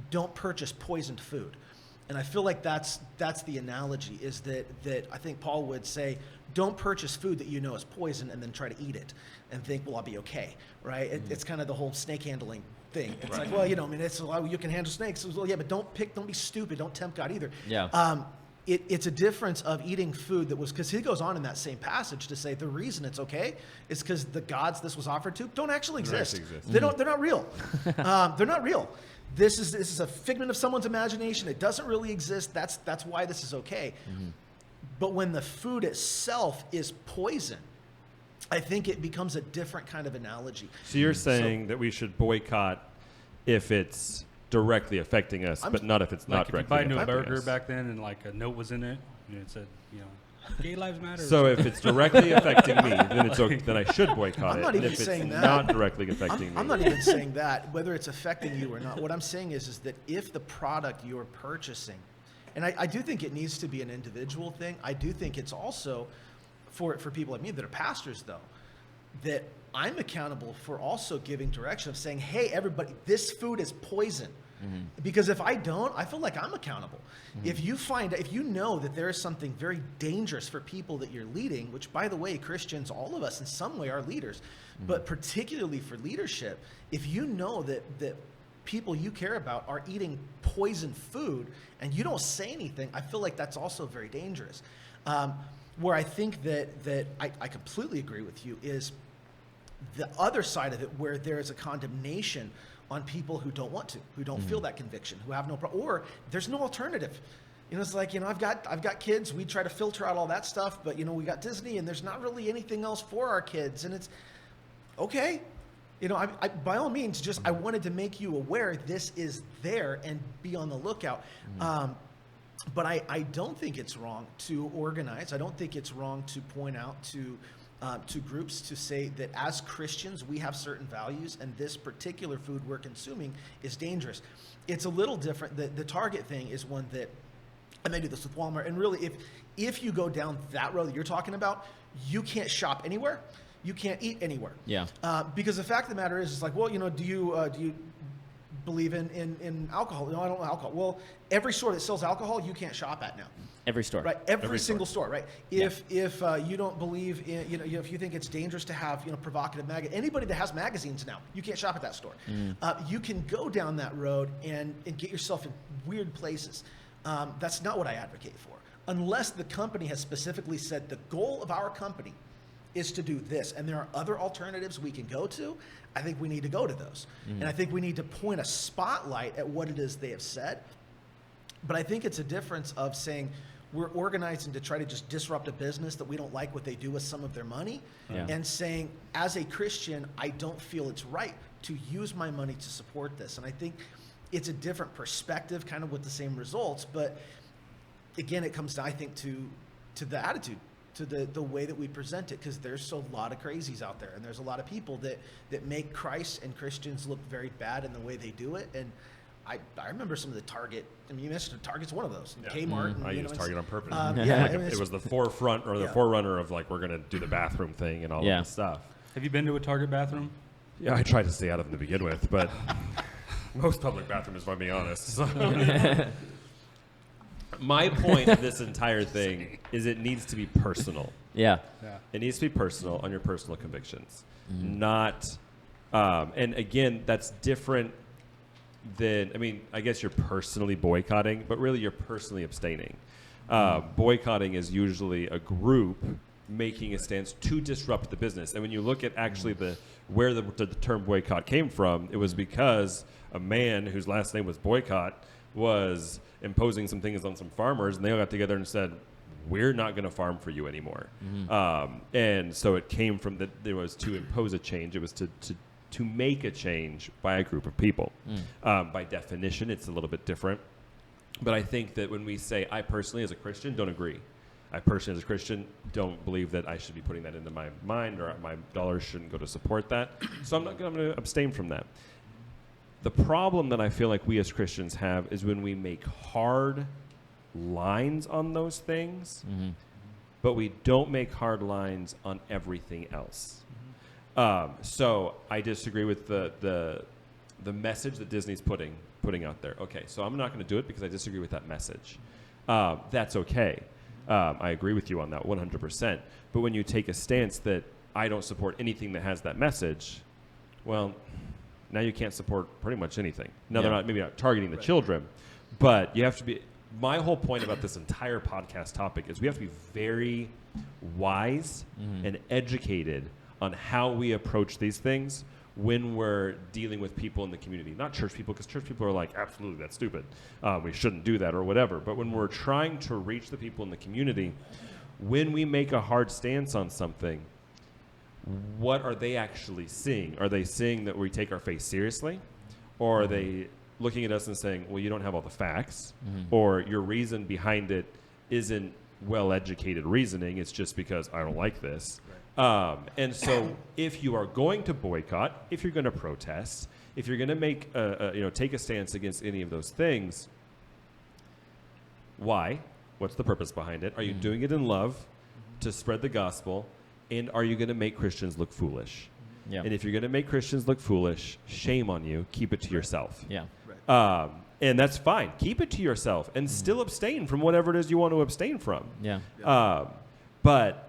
don't purchase poisoned food. And I feel like that's the analogy, is that I think Paul would say, don't purchase food that you know is poison and then try to eat it and think, well, I'll be okay, right? It's kind of the whole snake handling thing. It's like, well, it's you can handle snakes. Well, yeah, but don't be stupid. Don't tempt God either. Yeah. it's a difference of eating food that was, because he goes on in that same passage to say the reason it's okay is because the gods this was offered to don't actually exist. They're not real. They're not real. This is a figment of someone's imagination. It doesn't really exist. That's why this is okay. But when the food itself is poison, I think it becomes a different kind of analogy. So you're saying that we should boycott if it's directly affecting us, but not if it's not Like if you directly bite into a affecting burger us. back then and like a note was in it, and it said, gay lives matter. So if it's directly affecting me, then it's okay, then I should boycott I'm it. not And even if it's saying that. not directly affecting me, I'm not even saying that, whether it's affecting you or not. What I'm saying is that if the product you're purchasing, and I do think it needs to be an individual thing. I do think it's also for people like me that are pastors, though, that I'm accountable for also giving direction of saying, hey, everybody, this food is poison. Because if I don't, I feel like I'm accountable. If you know that there is something very dangerous for people that you're leading, which by the way, Christians, all of us in some way are leaders, but particularly for leadership, if you know that people you care about are eating poison food and you don't say anything, I feel like that's also very dangerous. Where I think that I completely agree with you is the other side of it, where there is a condemnation on people who don't want to, who don't feel that conviction, who have no problem, or there's no alternative. It's like, I've got kids. We try to filter out all that stuff, but we got Disney, and there's not really anything else for our kids, and it's okay. I by all means, just I wanted to make you aware this is there and be on the lookout. But I don't think it's wrong to organize. I don't think it's wrong to point out to groups to say that as Christians, we have certain values, and this particular food we're consuming is dangerous. It's a little different. The Target thing is one that, and they do this with Walmart, and really, if you go down that road that you're talking about, you can't shop anywhere. You can't eat anywhere. Yeah. Because the fact of the matter is, it's like, well, do you believe in alcohol? No, I don't know alcohol. Well, every store that sells alcohol, you can't shop at now. Every store. Right. Every single store. Right. If you don't believe in, if you think it's dangerous to have, provocative anybody that has magazines now, you can't shop at that store. You can go down that road and get yourself in weird places. That's not what I advocate for. Unless the company has specifically said the goal of our company is to do this, and there are other alternatives we can go to, I think we need to go to those. And I think we need to point a spotlight at what it is they have said. But I think it's a difference of saying we're organizing to try to just disrupt a business that we don't like what they do with some of their money, and saying, as a Christian, I don't feel it's right to use my money to support this. And I think it's a different perspective, kind of with the same results. But again, it comes down, I think, to the attitude, to the way that we present it, because there's a lot of crazies out there, and there's a lot of people that make Christ and Christians look very bad in the way they do it. And I remember some of the Target. I mean, you mentioned Target's one of those. Yeah. Kmart. And, I used Target on purpose. It was the forefront or the forerunner of like, we're going to do the bathroom thing and all of this stuff. Have you been to a Target bathroom? Yeah, I tried to stay out of them to begin with, but most public bathrooms, if I'm being honest. So. My point of this entire thing is it needs to be personal. Yeah. It needs to be personal on your personal convictions. Not, and again, that's different than, I guess you're personally boycotting, but really you're personally abstaining. Boycotting is usually a group making a stance to disrupt the business. And when you look at actually where the term boycott came from, it was because a man whose last name was Boycott was imposing some things on some farmers, and they all got together and said, we're not going to farm for you anymore. And so it came from that there was to impose a change. It was to make a change by a group of people. By definition, it's a little bit different. But I think that when we say, I personally as a Christian don't agree. I personally as a Christian don't believe that I should be putting that into my mind, or my dollars shouldn't go to support that. So I'm going to abstain from that. The problem that I feel like we as Christians have is when we make hard lines on those things, but we don't make hard lines on everything else. So I disagree with the message that Disney's putting out there. Okay, so I'm not going to do it because I disagree with that message. That's okay. I agree with you on that 100%. But when you take a stance that I don't support anything that has that message, well, now you can't support pretty much anything. Now they're maybe not targeting the children, but you have to be my whole point about this entire podcast topic is we have to be very wise and educated on how we approach these things when we're dealing with people in the community, not church people, because church people are like, absolutely, that's stupid. We shouldn't do that or whatever. But when we're trying to reach the people in the community, when we make a hard stance on something, what are they actually seeing? Are they seeing that we take our faith seriously? Or are they looking at us and saying, well, you don't have all the facts, or your reason behind it isn't well-educated reasoning, it's just because I don't like this. And so if you are going to boycott, if you're going to protest, if you're going to make take a stance against any of those things, why? What's the purpose behind it? Are you doing it in love to spread the gospel? And are you going to make Christians look foolish? Yeah. And if you're going to make Christians look foolish, shame on you. Keep it to yourself. Yeah. And that's fine. Keep it to yourself and still abstain from whatever it is you want to abstain from. Yeah. But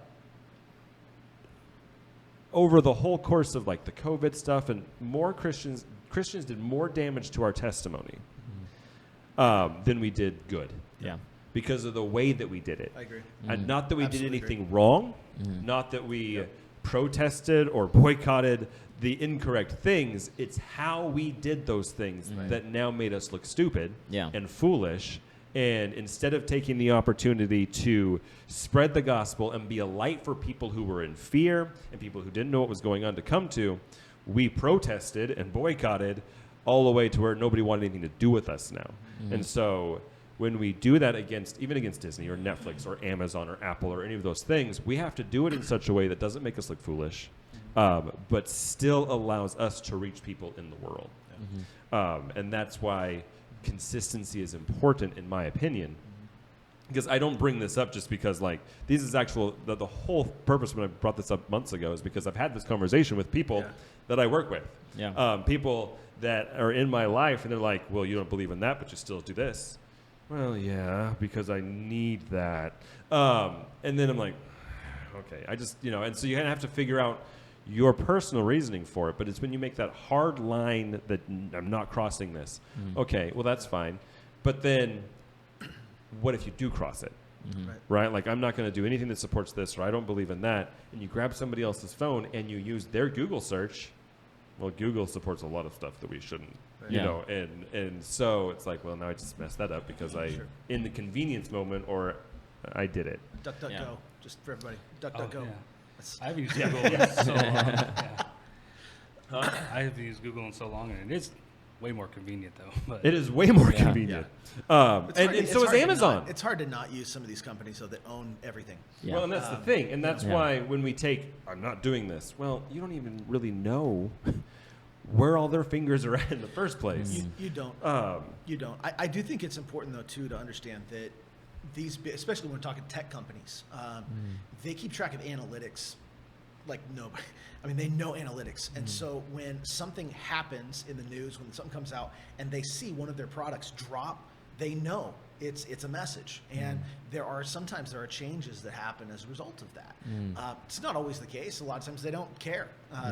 over the whole course of like the COVID stuff, and more Christians did more damage to our testimony than we did good. Yeah. Because of the way that we did it. I agree. And not that we Absolutely did anything wrong, not that we protested or boycotted the incorrect things. It's how we did those things that now made us look stupid and foolish. And instead of taking the opportunity to spread the gospel and be a light for people who were in fear and people who didn't know what was going on to come to, we protested and boycotted all the way to where nobody wanted anything to do with us now. And so when we do that even against Disney or Netflix or Amazon or Apple or any of those things, we have to do it in such a way that doesn't make us look foolish, but still allows us to reach people in the world. And that's why consistency is important, in my opinion. Because I don't bring this up just because, like, this is the whole purpose when I brought this up months ago is because I've had this conversation with people that I work with. People that are in my life, and they're like, well, you don't believe in that, but you still do this. Well, yeah, because I need that. And then I'm like, okay, I just, and so you have to figure out your personal reasoning for it. But it's when you make that hard line that I'm not crossing this. Okay, well, that's fine. But then what if you do cross it? Right? Like, I'm not going to do anything that supports this, or I don't believe in that. And you grab somebody else's phone and you use their Google search. Well, Google supports a lot of stuff that we shouldn't, and so it's like, well, now I just messed that up because in the convenience moment, or I did it. DuckDuckGo, just for everybody. DuckDuckGo. I've used Google in so long. I have used Google in so long, and it is way more convenient, though. But it is way more convenient. And so is Amazon. It's hard to not use some of these companies that own everything. Yeah. Well, and that's the thing. And that's why when we I'm not doing this, well, you don't even really know where all their fingers are at in the first place. You don't. You don't. I do think it's important, though, too, to understand that these, especially when we're talking tech companies, they keep track of analytics like nobody. I mean, they know analytics. And so when something happens in the news, when something comes out and they see one of their products drop, they know it's a message. And sometimes there are changes that happen as a result of that. It's not always the case. A lot of times they don't care.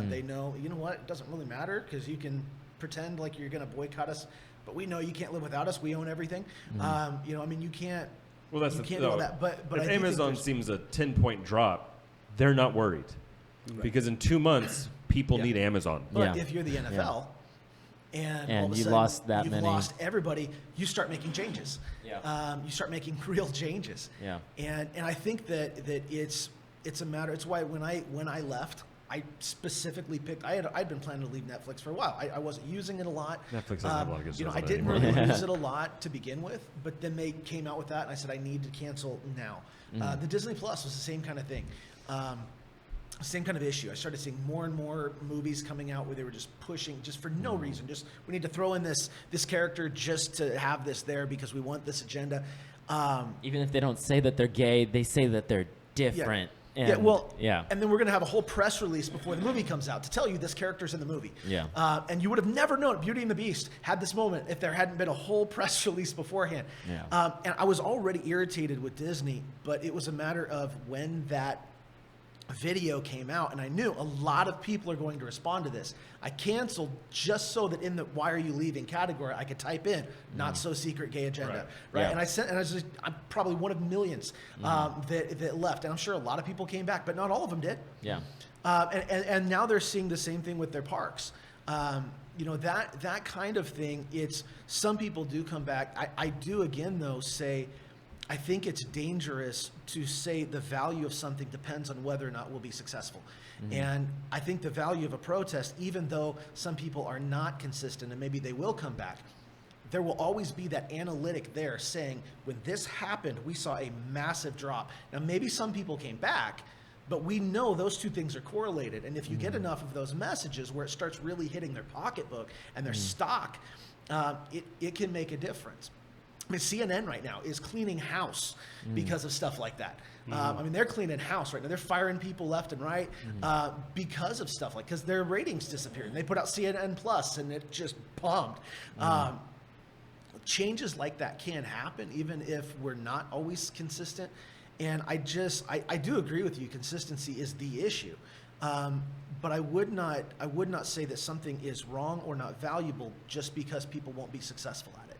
They know, you know what, it doesn't really matter because you can pretend like you're going to boycott us, but we know you can't live without us. We own everything. I mean, you can't. Well, that's you can't do all that. But if I do Amazon seems a 10-point drop, they're not worried. Because in 2 months, people need Amazon. But if you're the NFL and all of a you sudden lost that you've many. lost everybody, you start making changes. You start making real changes. And I think that it's a matter. It's why when I left, I specifically picked. I'd been planning to leave Netflix for a while. I wasn't using it a lot. Netflix doesn't have a lot of good stuff I on it didn't anymore. really use it a lot to begin with, but then they came out with that, and I said I need to cancel now. The Disney Plus was the same kind of thing. Same kind of issue. I started seeing more and more movies coming out where they were just pushing, just for no reason. Just we need to throw in this character just to have this there because we want this agenda. Even if they don't say that they're gay, they say that they're different. And, and then we're going to have a whole press release before the movie comes out to tell you this character's in the movie. And you would have never known Beauty and the Beast had this moment if there hadn't been a whole press release beforehand. And I was already irritated with Disney, but it was a matter of when that video came out, and I knew a lot of people are going to respond to this. I canceled just so that in the "Why are you leaving?" category, I could type in "Not so secret gay agenda," right? Yeah. And I'm probably one of millions that left, and I'm sure a lot of people came back, but not all of them did. Yeah. And now they're seeing the same thing with their parks. That kind of thing. It's some people do come back. I do again though say, I think it's dangerous to say the value of something depends on whether or not we'll be successful. And I think the value of a protest, even though some people are not consistent and maybe they will come back, there will always be that analytic there saying, when this happened, we saw a massive drop. Now, maybe some people came back, but we know those two things are correlated. And if you get enough of those messages where it starts really hitting their pocketbook and their stock, it can make a difference. I mean, CNN right now is cleaning house because of stuff like that. I mean, they're cleaning house right now. They're firing people left and right because of stuff like, because their ratings disappeared. And they put out CNN Plus and it just bombed. Changes like that can happen even if we're not always consistent. And I do agree with you. Consistency is the issue. But I would not say that something is wrong or not valuable just because people won't be successful at it.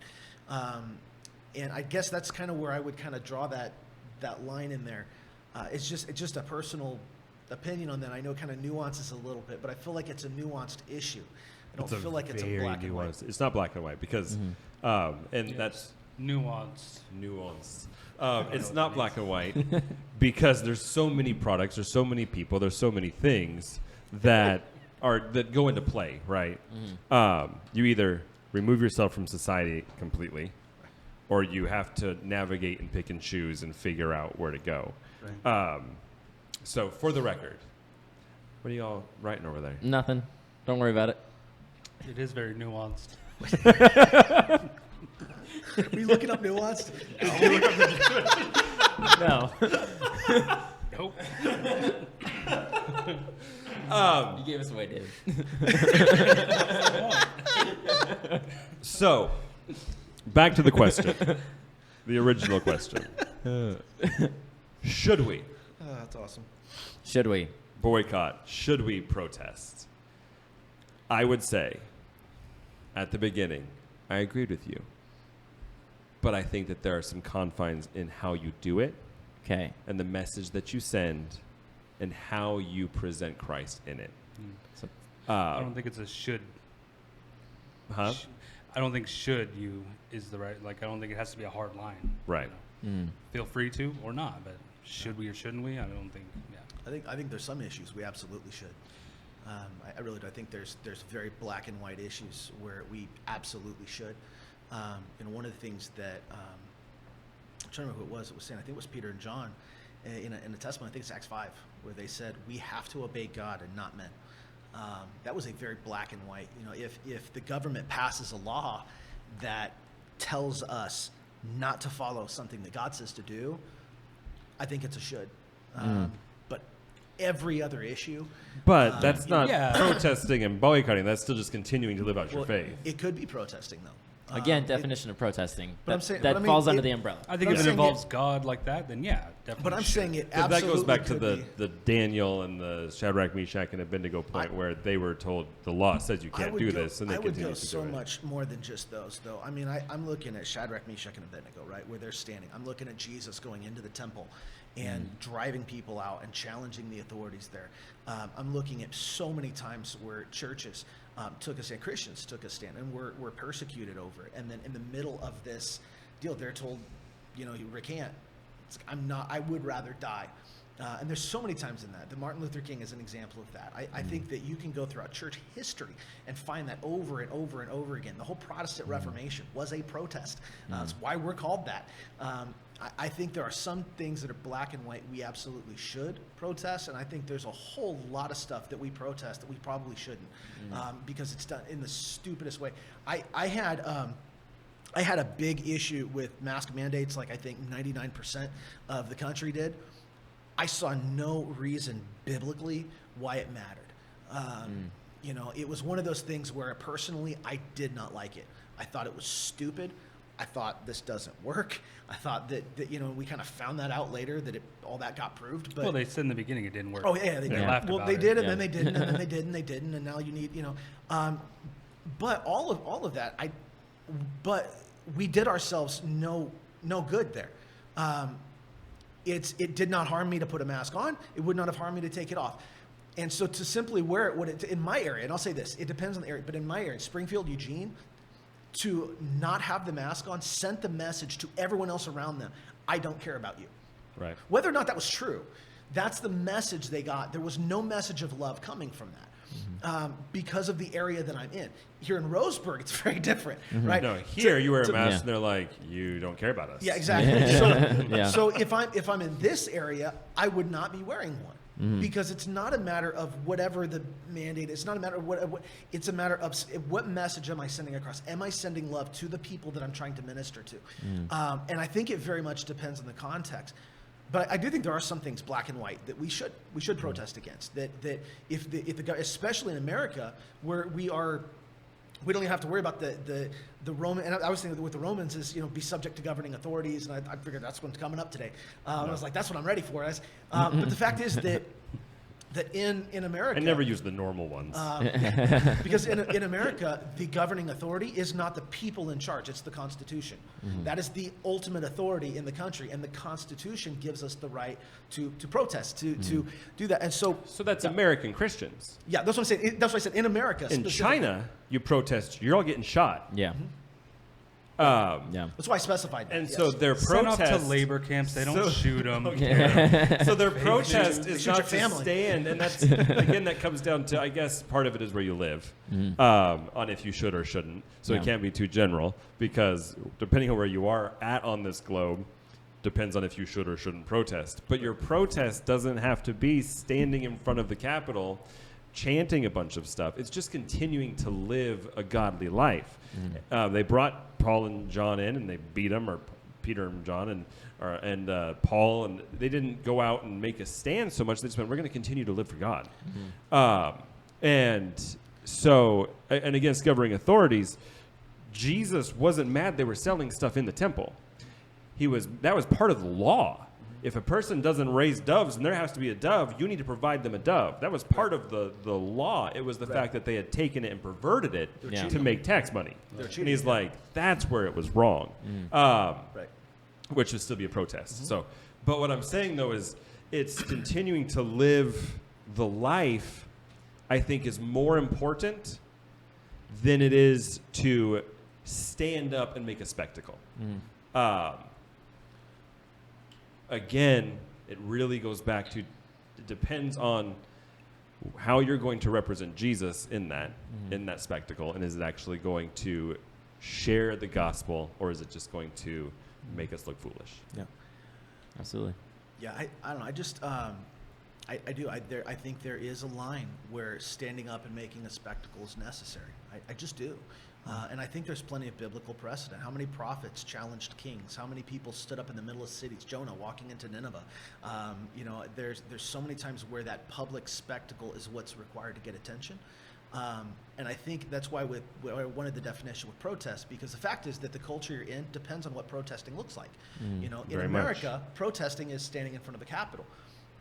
And I guess that's kind of where I would kind of draw that line in there. It's just a personal opinion on that. I know kind of nuances a little bit, but I feel like it's a nuanced issue. I don't feel like it's a black and white. It's not black and white because, that's nuanced. It's not black and white because there's so many products, there's so many people, there's so many things that go into play, right? You either remove yourself from society completely, or you have to navigate and pick and choose and figure out where to go. Right. So for the record, what are y'all writing over there? Nothing. Don't worry about it. It is very nuanced. Are you looking up nuanced? No. Nope. You gave us away, Dave. So, back to the question. The original question. Should we That's awesome. Should we? boycott? Should we protest? I would say, at the beginning, I agreed with you. But I think that there are some confines in how you do it Okay. and the message that you send and how you present Christ in it. So, I don't think it's a should. Huh? I don't think should you is the right. Like, I don't think it has to be a hard line. Right. Feel free to or not, but should we or shouldn't we? I don't think. Yeah. I think there's some issues we absolutely should. I really do. I think there's very black and white issues where we absolutely should. One of the things that I'm trying to remember who it was saying, I think it was Peter and John in a testimony, I think it's Acts 5, where they said we have to obey God and not men. That was a very black and white. If the government passes a law that tells us not to follow something that God says to do, I think it's a should. But every other issue, But that's not yeah. protesting and boycotting. That's still just continuing to live out your faith. it could be protesting though. again, definition of protesting. but I'm That, saying- that but I mean, falls under it- the umbrella. I think But if I'm it saying involves God like that, then yeah, definitely. But I'm should. saying it Because that absolutely goes back to could the be. Daniel and the Shadrach, Meshach, and Abednego point where they were told the law says you I can't would do go- this, and they I would continue go to so do it. much more than just those, though. I mean, I'm looking at Shadrach, Meshach, and Abednego, right, where they're standing. I'm looking at Jesus going into the temple and driving people out and challenging the authorities there. I'm looking at so many times where churches took a stand, Christians took a stand, and were persecuted over it. And then in the middle of this deal, they're told, you recant. It's like, I would rather die. And there's so many times in that. The Martin Luther King is an example of that. I think that you can go throughout church history and find that over and over and over again. The whole Protestant Reformation was a protest. That's why we're called that. I think there are some things that are black and white we absolutely should protest, and I think there's a whole lot of stuff that we protest that we probably shouldn't, because it's done in the stupidest way. I had a big issue with mask mandates, like I think 99% of the country did. I saw no reason biblically why it mattered. It was one of those things where personally I did not like it. I thought it was stupid. I thought this doesn't work. I thought that we kind of found that out later that all that got proved. But Well, they said in the beginning it didn't work. oh yeah, they They did. laughed Well, about they it. did, and Yeah. then they didn't, and then they did, and they didn't, and now you need but all of that, but we did ourselves no good there. It did not harm me to put a mask on. It would not have harmed me to take it off. And so to simply wear it, in my area, and I'll say this, it depends on the area, but in my area, Springfield, Eugene, to not have the mask on sent the message to everyone else around them, I don't care about you. Right. Whether or not that was true, that's the message they got. There was no message of love coming from that. Because of the area that I'm in. Here in Roseburg, it's very different, right? No, here you wear a mask Yeah. and they're like, you don't care about us. Yeah, exactly. Yeah. So if I'm in this area, I would not be wearing one because it's not a matter of whatever the mandate is. It's not a matter of what it's a matter of what message am I sending across? Am I sending love to the people that I'm trying to minister to? And I think it very much depends on the context. But I do think there are some things, black and white, that we should protest against. That if the especially in America, where we don't even have to worry about the Roman. And I was thinking with the Romans is be subject to governing authorities, and I figured that's what's coming up today. I was like, that's what I'm ready for. But the fact is that in America, I never use the normal ones. because in America, the governing authority is not the people in charge, it's the Constitution. That is the ultimate authority in the country, and the Constitution gives us the right to protest, to do that. And so That's American Christians. yeah, that's what I'm saying. That's what I said. In America, In specifically. China, you protest, you're all getting shot. Yeah. Um, Yeah. That's why I specified that. And yes. so their Send off protest to labor camps. They don't shoot them. So their protest They is shoot your not to family. stand, and that's again that comes down to, I guess, part of it is where you live, on if you should or shouldn't. So Yeah. it can't be too general because depending on where you are at on this globe, depends on if you should or shouldn't protest. But your protest doesn't have to be standing in front of the Capitol, chanting a bunch of stuff. It's just continuing to live a godly life. They brought Paul and John in, and they beat them, or Peter and John and Paul, and they didn't go out and make a stand so much. They just went, we're going to continue to live for God. And so, and against governing authorities, Jesus wasn't mad they were selling stuff in the temple. That was part of the law. If a person doesn't raise doves and there has to be a dove, you need to provide them a dove. That was part of the law. It was the fact that they had taken it and perverted it Yeah. to make tax money. They're And cheating, he's yeah. like, that's where it was wrong. Right. Which should still be a protest. So, but what I'm saying though is it's continuing to live the life, I think, is more important than it is to stand up and make a spectacle. Again, it really goes back to, it depends on how you're going to represent Jesus in that spectacle, and is it actually going to share the gospel, or is it just going to make us look foolish? Yeah. Absolutely. Yeah, I don't know. I just I do. I think there is a line where standing up and making a spectacle is necessary. I just do. And I think there's plenty of biblical precedent. How many prophets challenged kings? How many people stood up in the middle of cities? Jonah walking into Nineveh. There's so many times where that public spectacle is what's required to get attention. And I think that's why I wanted the definition with protest, because the fact is that the culture you're in depends on what protesting looks like. In Very America, protesting is standing in front of the Capitol.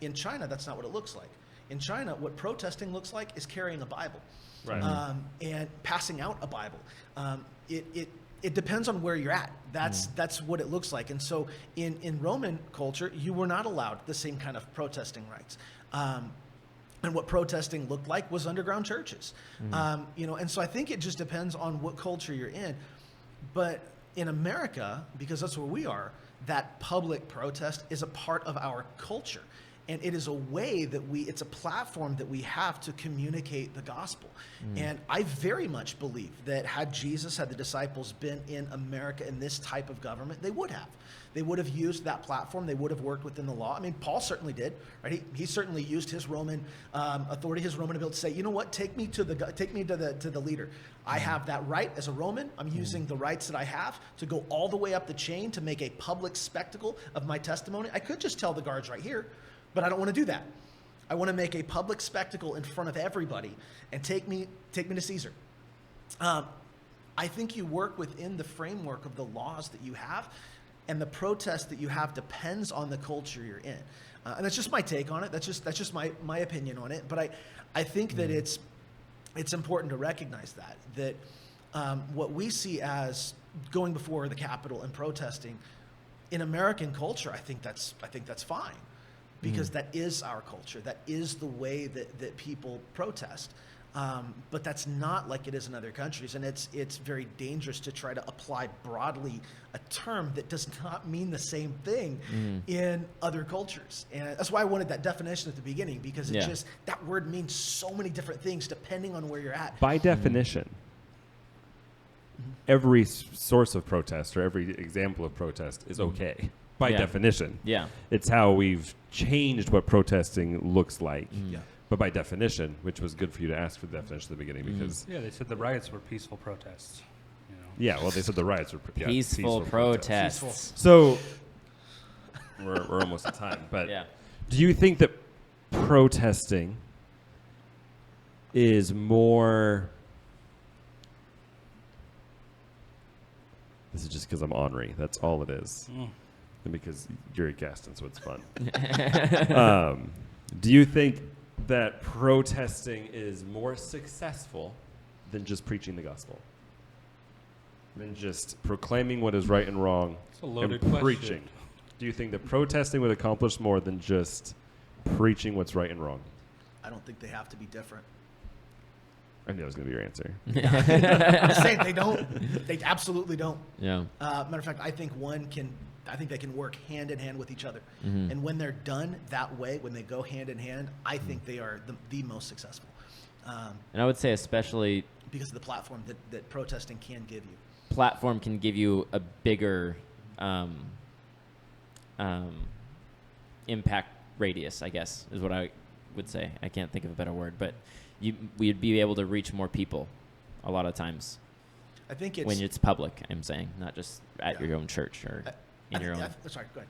In China, that's not what it looks like. In China, what protesting looks like is carrying a Bible. Right. And passing out a Bible. It depends on where you're at. That's what it looks like. And so in Roman culture, you were not allowed the same kind of protesting rights. And what protesting looked like was underground churches. And so I think it just depends on what culture you're in. But in America, because that's where we are, that public protest is a part of our culture. And it is a way that it's a platform that we have to communicate the gospel. And I very much believe that had the disciples been in America in this type of government, they would have. They would have used that platform. They would have worked within the law. I mean, Paul certainly did, right? He certainly used his Roman authority, his Roman ability to say, you know what, take me to the leader. I have that right as a Roman. I'm using the rights that I have to go all the way up the chain to make a public spectacle of my testimony. I could just tell the guards right here, but I don't want to do that. I want to make a public spectacle in front of everybody and take me to Caesar. I think you work within the framework of the laws that you have, and the protest that you have depends on the culture you're in. And that's just my take on it. That's just my opinion on it. But I think that it's important to recognize that what we see as going before the Capitol and protesting in American culture, I think that's fine, because that is our culture. That is the way that people protest. But that's not like it is in other countries, and it's very dangerous to try to apply broadly a term that does not mean the same thing in other cultures. And that's why I wanted that definition at the beginning, because it just, that word means so many different things depending on where you're at. By definition, every source of protest or every example of protest is okay. By definition. Yeah. It's how we've changed what protesting looks like. Yeah. But by definition, which was good for you to ask for the definition at the beginning, because Yeah, they said the riots were peaceful protests. You know. yeah, well, they said the riots were Peaceful protests. So we're almost at time, but Yeah. do you think that protesting is more? This is just because I'm ornery. That's all it is, and because you're a guest, and so it's fun. Do you think that protesting is more successful than just preaching the gospel, than just proclaiming what is right and wrong It's a loaded and question. preaching? Do you think that protesting would accomplish more than just preaching what's right and wrong? I don't think they have to be different. I knew that was going to be your answer. I'm just saying they don't. They absolutely don't. Yeah. Matter of fact, I think they can work hand in hand with each other. And when they're done that way, when they go hand in hand, I think they are the most successful. And I would say especially Because of the platform that protesting can give you. platform can give you a bigger impact radius, I guess, is what I would say. I can't think of a better word, but we'd be able to reach more people a lot of times I think it's when it's public, I'm saying, not just at your own church or in your own. Sorry, go ahead.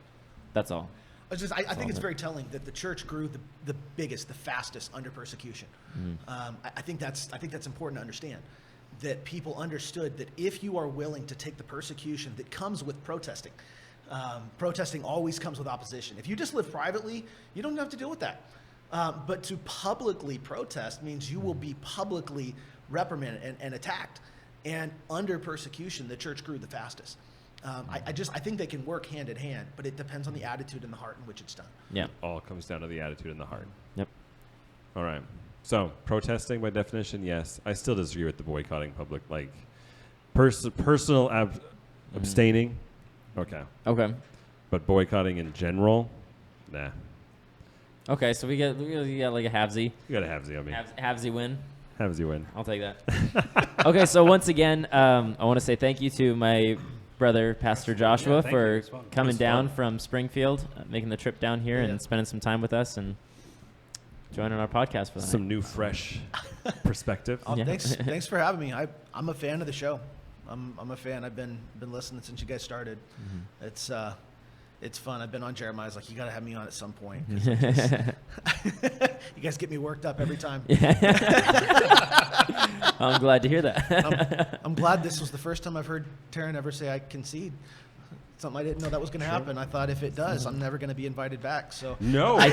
That's all. I think it's very telling that the church grew the biggest, the fastest under persecution. I think that's important to understand, that people understood that if you are willing to take the persecution that comes with protesting, protesting always comes with opposition. If you just live privately, you don't have to deal with that. But to publicly protest means you will be publicly reprimanded and attacked. And under persecution, the church grew the fastest. I think they can work hand in hand, but it depends on the attitude and the heart in which it's done. Yeah. It all comes down to the attitude and the heart. Yep. All right. So protesting by definition, yes. I still disagree with the boycotting public, like personal abstaining. Okay. Okay. But boycotting in general, nah. Okay, so we got like a halvesy. You got to have Z on me. Halvesy win. Have Z win. I'll take that. Okay, so once again, I want to say thank you to my brother, Pastor Joshua, thank you. for It was fun. coming It was down fun. from Springfield, making the trip down here Yeah. and spending some time with us and joining our podcast for the Some night. new, fresh perspective. Yeah. Thanks for having me. I'm a fan of the show. I'm a fan. I've been listening since you guys started. It's fun. I've been on Jeremiah's like, you got to have me on at some point. 'Cause you guys get me worked up every time. I'm glad to hear that. I'm glad this was the first time I've heard Taryn ever say I concede. Something I didn't know that was going to happen. I thought if it does, I'm never going to be invited back. So No. I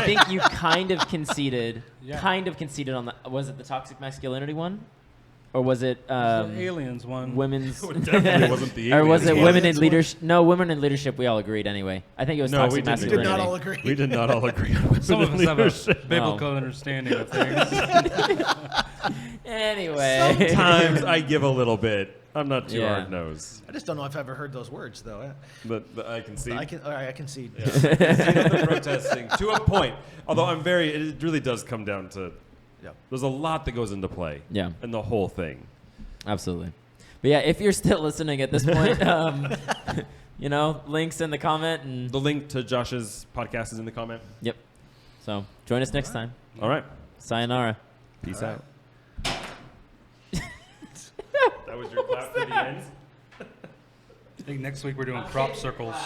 think you kind of conceded. Yeah. Kind of conceded on the. Was it the toxic masculinity one, or was it The aliens one. women's? It definitely wasn't the Or was it aliens one. women in Aliens one? leadership? No, women in leadership. We all agreed anyway. I think it was No, toxic we didn't. we masculinity. did not all agree. We did not all agree on Some of us have a leadership. biblical understanding of things. Anyway. Sometimes I give a little bit. I'm not too Yeah. hard nosed, I just don't know if I've ever heard those words though. but I can see. I concede. Yeah. The protesting to a point. Although it really does come down to. Yeah. There's a lot that goes into play. Yeah. And the whole thing. Absolutely. But yeah, if you're still listening at this point, links in the comment and The link to Josh's podcast is in the comment. yep. So join us next time. All right. Sayonara. Peace All right. out. That was your clap for the end. I think next week we're doing crop circles.